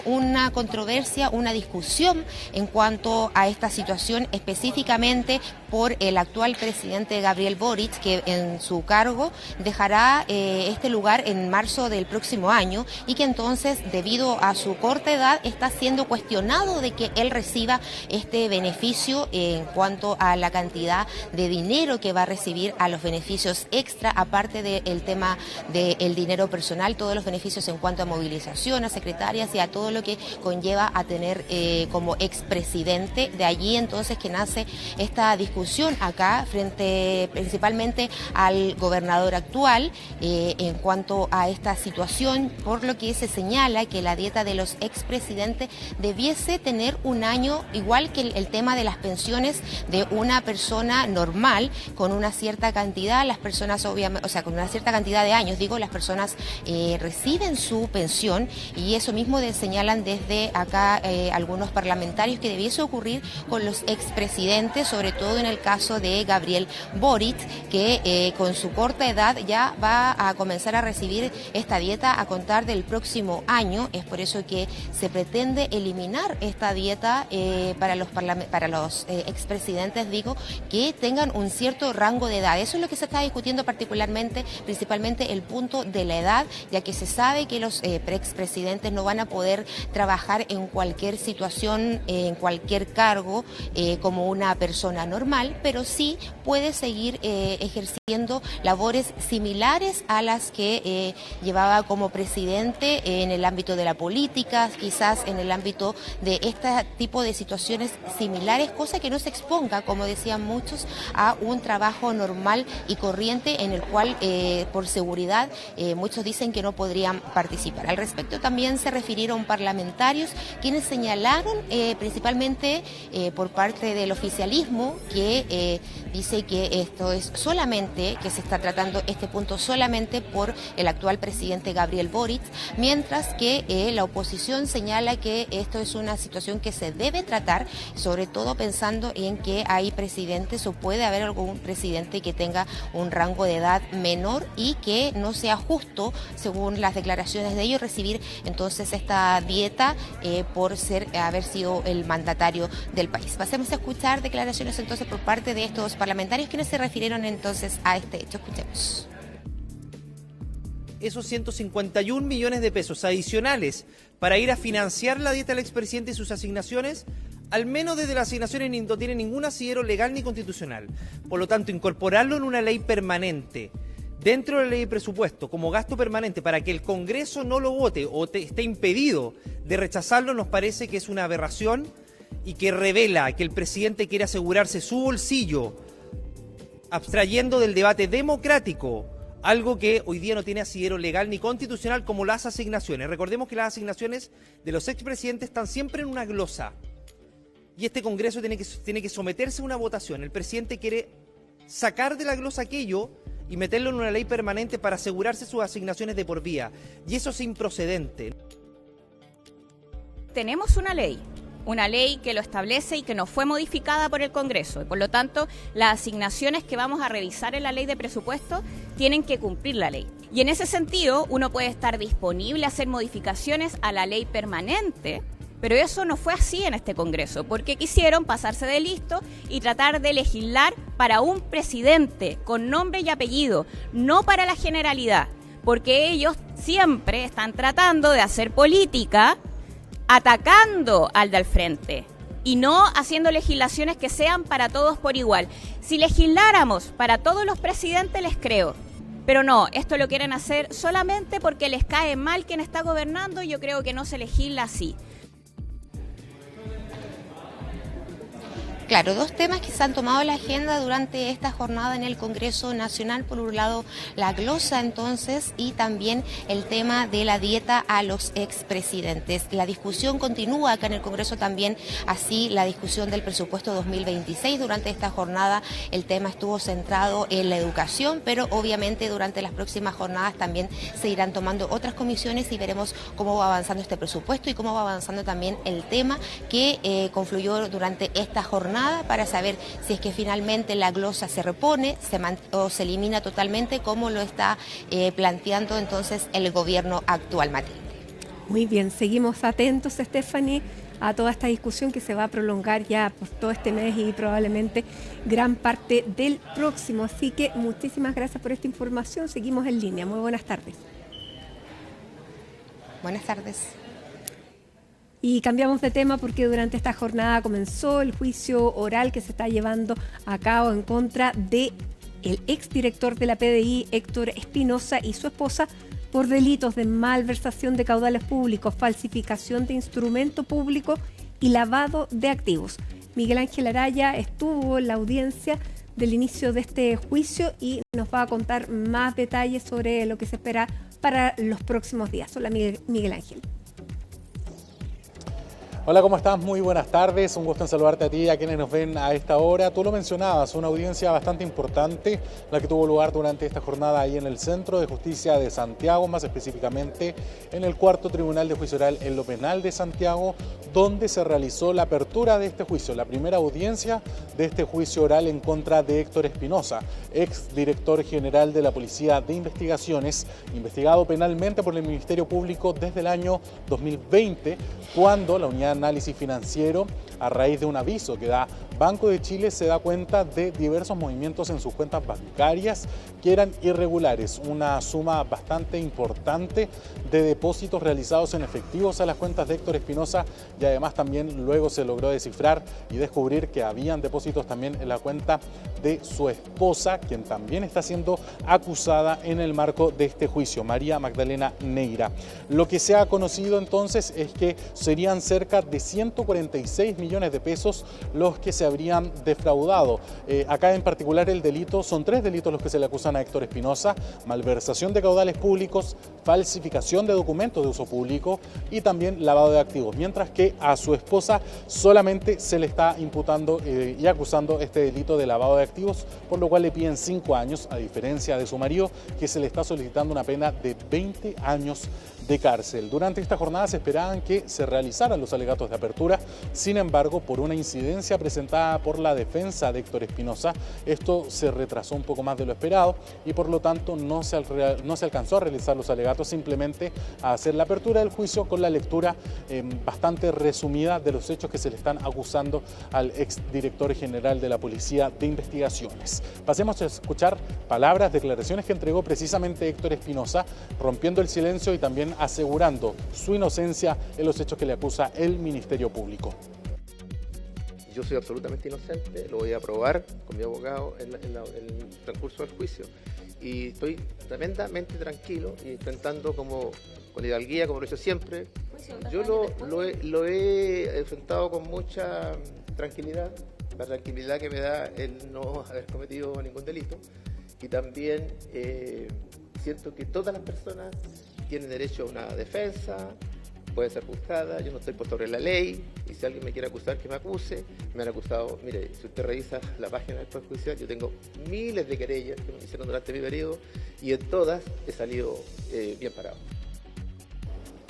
una controversia, una discusión en cuanto a esta situación, específicamente por el actual presidente Gabriel Boric, que en su cargo dejará este lugar en marzo del próximo año y que entonces, debido a su corta edad, está siendo cuestionado de que él reciba este beneficio en cuanto a la cantidad de dinero que va a recibir, a los beneficios extra, aparte del tema del dinero personal, todos los beneficios en cuanto a movilización, a secretarias y a todo lo que conlleva a tener como expresidente. De allí entonces que nace esta discusión acá frente principalmente al gobernador actual en cuanto a esta situación, por lo que se señala que la dieta de los expresidentes debiese tener un año igual que el tema de las pensiones de una persona normal, con una cierta cantidad, las personas obviamente, o sea, con una cierta cantidad de años, digo, las personas reciben su pensión, y eso mismo señalan desde acá algunos parlamentarios que debiese ocurrir con los expresidentes, sobre todo en el caso de Gabriel Boric, que con su corta edad ya va a comenzar a recibir esta dieta a contar del próximo año. Es por eso que se pretende eliminar esta dieta para los expresidentes, digo, que tengan un cierto rango de edad. Eso es lo que se está discutiendo principalmente el punto de la edad, ya que se sabe que los expresidentes no van a poder trabajar en cualquier situación, en cualquier cargo, como una persona normal, pero sí puede seguir ejerciendo labores similares a las que llevaba como presidente en el ámbito de la política, quizás en el ámbito de este tipo de situaciones similares, cosa que no se exponga, como decían muchos, a un trabajo normal y corriente en el cual por seguridad muchos dicen que no podrían participar. Al respecto también se refirieron parlamentarios quienes señalaron principalmente por parte del oficialismo que dice que esto es solamente, que se está tratando este punto solamente por el actual presidente Gabriel Boric, mientras que la oposición señala que esto es una situación que se debe tratar, sobre todo pensando en que hay presidentes o puede haber algún presidente que tenga un rango de edad menor y que no sea justo, según las declaraciones de ellos, recibir entonces esta dieta por haber sido el mandatario del país. Pasemos a escuchar declaraciones entonces por parte de estos parlamentarios quienes se refirieron entonces a este hecho. Escuchemos. Esos 151 millones de pesos adicionales para ir a financiar la dieta del expresidente y sus asignaciones, al menos desde las asignaciones no tiene ningún asidero legal ni constitucional. Por lo tanto, incorporarlo en una ley permanente, dentro de la ley de presupuesto, como gasto permanente, para que el Congreso no lo vote o esté impedido de rechazarlo, nos parece que es una aberración y que revela que el presidente quiere asegurarse su bolsillo, abstrayendo del debate democrático algo que hoy día no tiene asidero legal ni constitucional como las asignaciones. Recordemos que las asignaciones de los expresidentes están siempre en una glosa y este Congreso tiene que someterse a una votación. El presidente quiere sacar de la glosa aquello y meterlo en una ley permanente para asegurarse sus asignaciones de por vía, y eso es improcedente. Tenemos una ley que lo establece y que no fue modificada por el Congreso. Y por lo tanto, las asignaciones que vamos a revisar en la ley de presupuesto tienen que cumplir la ley. Y en ese sentido, uno puede estar disponible a hacer modificaciones a la ley permanente, pero eso no fue así en este Congreso, porque quisieron pasarse de listo y tratar de legislar para un presidente con nombre y apellido, no para la generalidad, porque ellos siempre están tratando de hacer política atacando al del frente y no haciendo legislaciones que sean para todos por igual. Si legisláramos para todos los presidentes, les creo, pero no, esto lo quieren hacer solamente porque les cae mal quien está gobernando y yo creo que no se legisla así. Claro, dos temas que se han tomado la agenda durante esta jornada en el Congreso Nacional. Por un lado, la glosa entonces y también el tema de la dieta a los expresidentes. La discusión continúa acá en el Congreso también, así la discusión del presupuesto 2026. Durante esta jornada el tema estuvo centrado en la educación, pero obviamente durante las próximas jornadas también se irán tomando otras comisiones y veremos cómo va avanzando este presupuesto y cómo va avanzando también el tema que confluyó durante esta jornada, para saber si es que finalmente la glosa se repone o se elimina totalmente, como lo está planteando entonces el gobierno actual, Matilde. Muy bien, seguimos atentos, Stephanie, a toda esta discusión que se va a prolongar ya por todo este mes y probablemente gran parte del próximo. Así que muchísimas gracias por esta información. Seguimos en línea. Muy buenas tardes. Buenas tardes. Y cambiamos de tema porque durante esta jornada comenzó el juicio oral que se está llevando a cabo en contra de el exdirector de la PDI, Héctor Espinosa, y su esposa por delitos de malversación de caudales públicos, falsificación de instrumento público y lavado de activos. Miguel Ángel Araya estuvo en la audiencia del inicio de este juicio y nos va a contar más detalles sobre lo que se espera para los próximos días. Hola, Miguel Ángel. Hola, ¿cómo estás? Muy buenas tardes, un gusto en saludarte a ti y a quienes nos ven a esta hora. Tú lo mencionabas, una audiencia bastante importante la que tuvo lugar durante esta jornada ahí en el Centro de Justicia de Santiago, más específicamente en el Cuarto Tribunal de Juicio Oral en lo Penal de Santiago, donde se realizó la apertura de este juicio, la primera audiencia de este juicio oral en contra de Héctor Espinosa, exdirector general de la Policía de Investigaciones, investigado penalmente por el Ministerio Público desde el año 2020, cuando la Unidad de Análisis Financiero a raíz de un aviso que da Banco de Chile, se da cuenta de diversos movimientos en sus cuentas bancarias que eran irregulares, una suma bastante importante de depósitos realizados en efectivos a las cuentas de Héctor Espinosa, y además también luego se logró descifrar y descubrir que habían depósitos también en la cuenta de su esposa, quien también está siendo acusada en el marco de este juicio, María Magdalena Neira. Lo que se ha conocido entonces es que serían cerca de 146 millones de pesos los que se habrían defraudado. Acá en particular el delito, son 3 delitos los que se le acusan a Héctor Espinosa: malversación de caudales públicos, falsificación de documentos de uso público y también lavado de activos, mientras que a su esposa solamente se le está imputando y acusando este delito de lavado de activos, por lo cual le piden 5 años, a diferencia de su marido, que se le está solicitando una pena de 20 años de cárcel. Durante esta jornada se esperaban que se realizaran los alegatos de apertura, sin embargo, por una incidencia presentada por la defensa de Héctor Espinosa, esto se retrasó un poco más de lo esperado y por lo tanto no se alcanzó a realizar los alegatos, simplemente a hacer la apertura del juicio con la lectura bastante resumida de los hechos que se le están acusando al exdirector general de la Policía de Investigaciones. Pasemos a escuchar palabras, declaraciones que entregó precisamente Héctor Espinosa, rompiendo el silencio y también asegurando su inocencia en los hechos que le acusa el Ministerio Público. Yo soy absolutamente inocente, lo voy a probar con mi abogado en el transcurso del juicio. Y estoy tremendamente tranquilo y intentando, como con hidalguía, como lo he hecho siempre. Yo lo he enfrentado con mucha tranquilidad, la tranquilidad que me da el no haber cometido ningún delito. Y también siento que todas las personas tienen derecho a una defensa, puede ser juzgada, yo no estoy por sobre la ley, y si alguien me quiere acusar, que me acuse. Me han acusado, mire, si usted revisa la página del Poder Judicial, yo tengo miles de querellas que me hicieron durante mi periodo, y en todas he salido bien parado.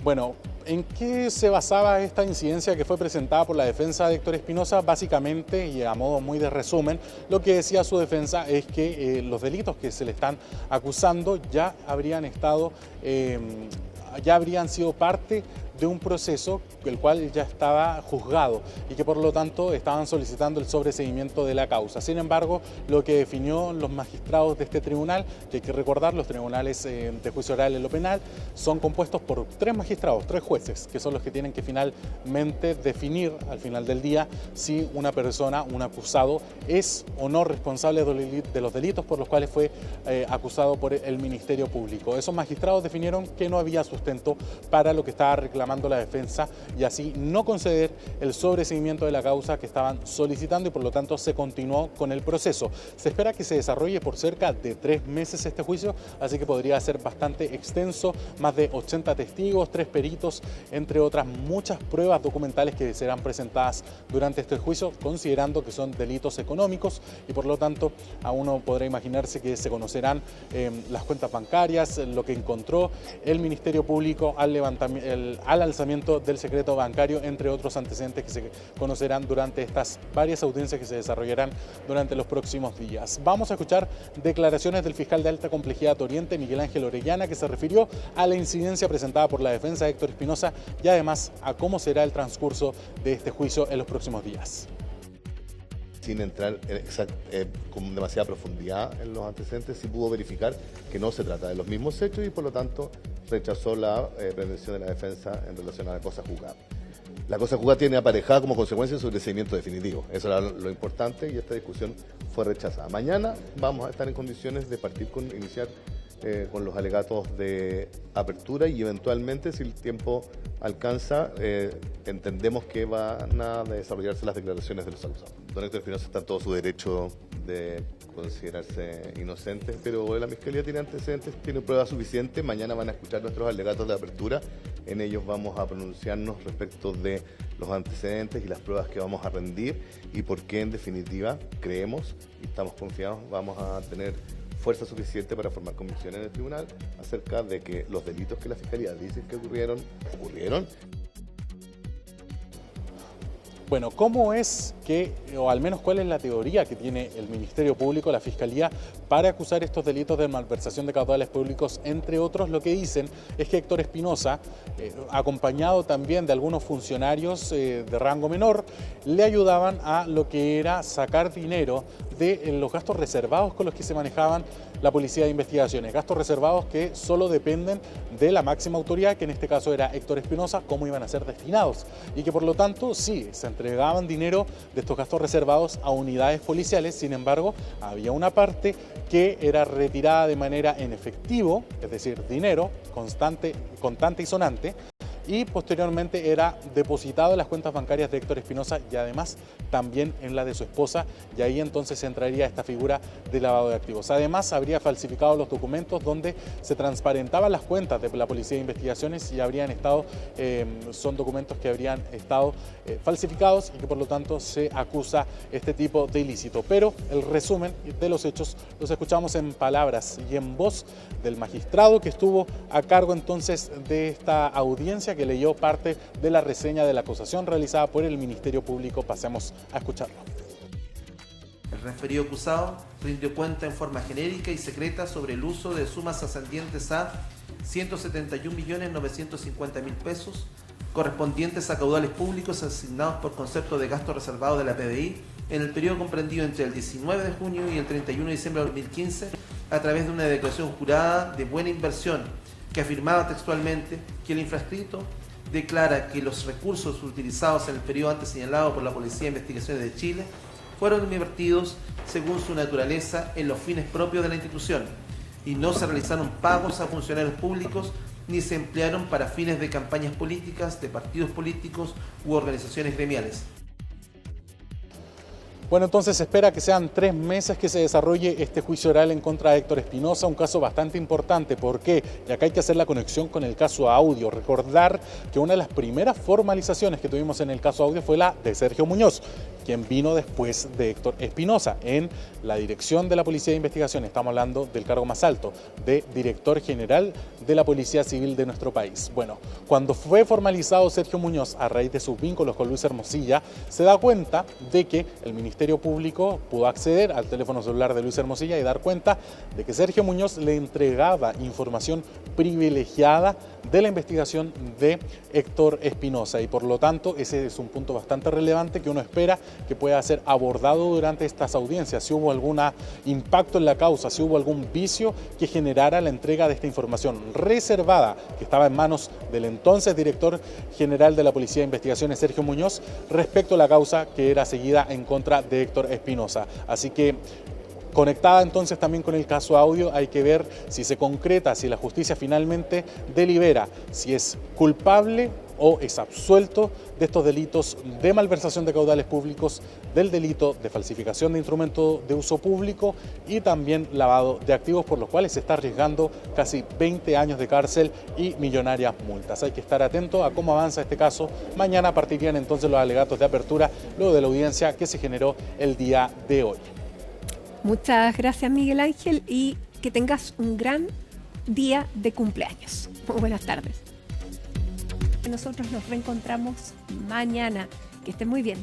Bueno, ¿en qué se basaba esta incidencia que fue presentada por la defensa de Héctor Espinosa? Básicamente, y a modo muy de resumen, lo que decía su defensa es que los delitos que se le están acusando ya habrían sido parte de un proceso el cual ya estaba juzgado y que por lo tanto estaban solicitando el sobreseimiento de la causa. Sin embargo, lo que definió los magistrados de este tribunal, que hay que recordar, los tribunales de juicio oral en lo penal son compuestos por 3 magistrados, 3 jueces, que son los que tienen que finalmente definir al final del día si una persona, un acusado, es o no responsable de los delitos por los cuales fue acusado por el Ministerio Público. Esos magistrados definieron que no había sustento para lo que estaba reclamando la defensa y así no conceder el sobreseimiento de la causa que estaban solicitando y por lo tanto se continuó con el proceso. Se espera que se desarrolle por cerca de 3 meses este juicio, así que podría ser bastante extenso, más de 80 testigos, 3 peritos, entre otras muchas pruebas documentales que serán presentadas durante este juicio, considerando que son delitos económicos y por lo tanto a uno podrá imaginarse que se conocerán las cuentas bancarias, lo que encontró el Ministerio Público al alzamiento del secreto bancario, entre otros antecedentes que se conocerán durante estas varias audiencias que se desarrollarán durante los próximos días. Vamos a escuchar declaraciones del fiscal de alta complejidad Oriente, Miguel Ángel Orellana, que se refirió a la incidencia presentada por la defensa de Héctor Espinosa y además a cómo será el transcurso de este juicio en los próximos días. Sin entrar con demasiada profundidad en los antecedentes, sí pudo verificar que no se trata de los mismos hechos y por lo tanto rechazó la pretensión de la defensa en relación a la cosa juzgada. La cosa juzgada tiene aparejada como consecuencia el sobreseimiento definitivo. Eso era lo importante y esta discusión fue rechazada. Mañana vamos a estar en condiciones de iniciar con los alegatos de apertura y eventualmente, si el tiempo alcanza, entendemos que van a desarrollarse las declaraciones de los acusados. Don Héctor Espinosa está en todo su derecho de considerarse inocente, pero la Fiscalía tiene antecedentes, tiene pruebas suficientes. Mañana van a escuchar nuestros alegatos de apertura. En ellos vamos a pronunciarnos respecto de los antecedentes y las pruebas que vamos a rendir y por qué, en definitiva, creemos y estamos confiados, vamos a tener fuerza suficiente para formar convicciones en el tribunal acerca de que los delitos que la Fiscalía dice que ocurrieron. Bueno, ¿cómo es que, o al menos cuál es la teoría que tiene el Ministerio Público, la Fiscalía, para acusar estos delitos de malversación de caudales públicos? Entre otros, lo que dicen es que Héctor Espinosa, acompañado también de algunos funcionarios de rango menor, le ayudaban a lo que era sacar dinero de los gastos reservados con los que se manejaban la Policía de Investigaciones, gastos reservados que solo dependen de la máxima autoridad, que en este caso era Héctor Espinosa, cómo iban a ser destinados, y que por lo tanto sí, se entregaban dinero de estos gastos reservados a unidades policiales. Sin embargo, había una parte que era retirada de manera en efectivo, es decir, dinero contante y sonante, y posteriormente era depositado en las cuentas bancarias de Héctor Espinosa y además también en la de su esposa, y ahí entonces entraría esta figura de lavado de activos. Además, habría falsificado los documentos donde se transparentaban las cuentas de la Policía de Investigaciones y habrían estado, son documentos que habrían estado falsificados y que por lo tanto se acusa este tipo de ilícito. Pero el resumen de los hechos los escuchamos en palabras y en voz del magistrado que estuvo a cargo entonces de esta audiencia, que leyó parte de la reseña de la acusación realizada por el Ministerio Público. Pasemos a escucharlo. El referido acusado rindió cuenta en forma genérica y secreta sobre el uso de sumas ascendientes a 171.950.000 pesos correspondientes a caudales públicos asignados por concepto de gasto reservado de la PDI en el periodo comprendido entre el 19 de junio y el 31 de diciembre de 2015 a través de una declaración jurada de buena inversión que afirmaba textualmente que el infrascrito declara que los recursos utilizados en el periodo antes señalado por la Policía de Investigaciones de Chile fueron invertidos según su naturaleza en los fines propios de la institución y no se realizaron pagos a funcionarios públicos ni se emplearon para fines de campañas políticas, de partidos políticos u organizaciones gremiales. Bueno, entonces se espera que sean 3 meses que se desarrolle este juicio oral en contra de Héctor Espinosa, un caso bastante importante. ¿Por qué? Y acá hay que hacer la conexión con el caso Audio. Recordar que una de las primeras formalizaciones que tuvimos en el caso Audio fue la de Sergio Muñoz, quien vino después de Héctor Espinosa en la dirección de la Policía de Investigación. Estamos hablando del cargo más alto, de director general de la Policía Civil de nuestro país. Bueno, cuando fue formalizado Sergio Muñoz a raíz de sus vínculos con Luis Hermosilla, se da cuenta de que el Ministerio Público pudo acceder al teléfono celular de Luis Hermosilla y dar cuenta de que Sergio Muñoz le entregaba información privilegiada de la investigación de Héctor Espinosa, y por lo tanto ese es un punto bastante relevante que uno espera que pueda ser abordado durante estas audiencias. Si hubo algún impacto en la causa, si hubo algún vicio que generara la entrega de esta información reservada que estaba en manos del entonces director general de la Policía de Investigaciones, Sergio Muñoz, respecto a la causa que era seguida en contra de Héctor Espinosa. Así que, conectada entonces también con el caso Audio, hay que ver si se concreta, si la justicia finalmente delibera si es culpable o es absuelto de estos delitos de malversación de caudales públicos, del delito de falsificación de instrumento de uso público y también lavado de activos, por los cuales se está arriesgando casi 20 años de cárcel y millonarias multas. Hay que estar atento a cómo avanza este caso. Mañana partirían entonces los alegatos de apertura luego de la audiencia que se generó el día de hoy. Muchas gracias, Miguel Ángel, y que tengas un gran día de cumpleaños. Muy buenas tardes. Nosotros nos reencontramos mañana. Que estén muy bien.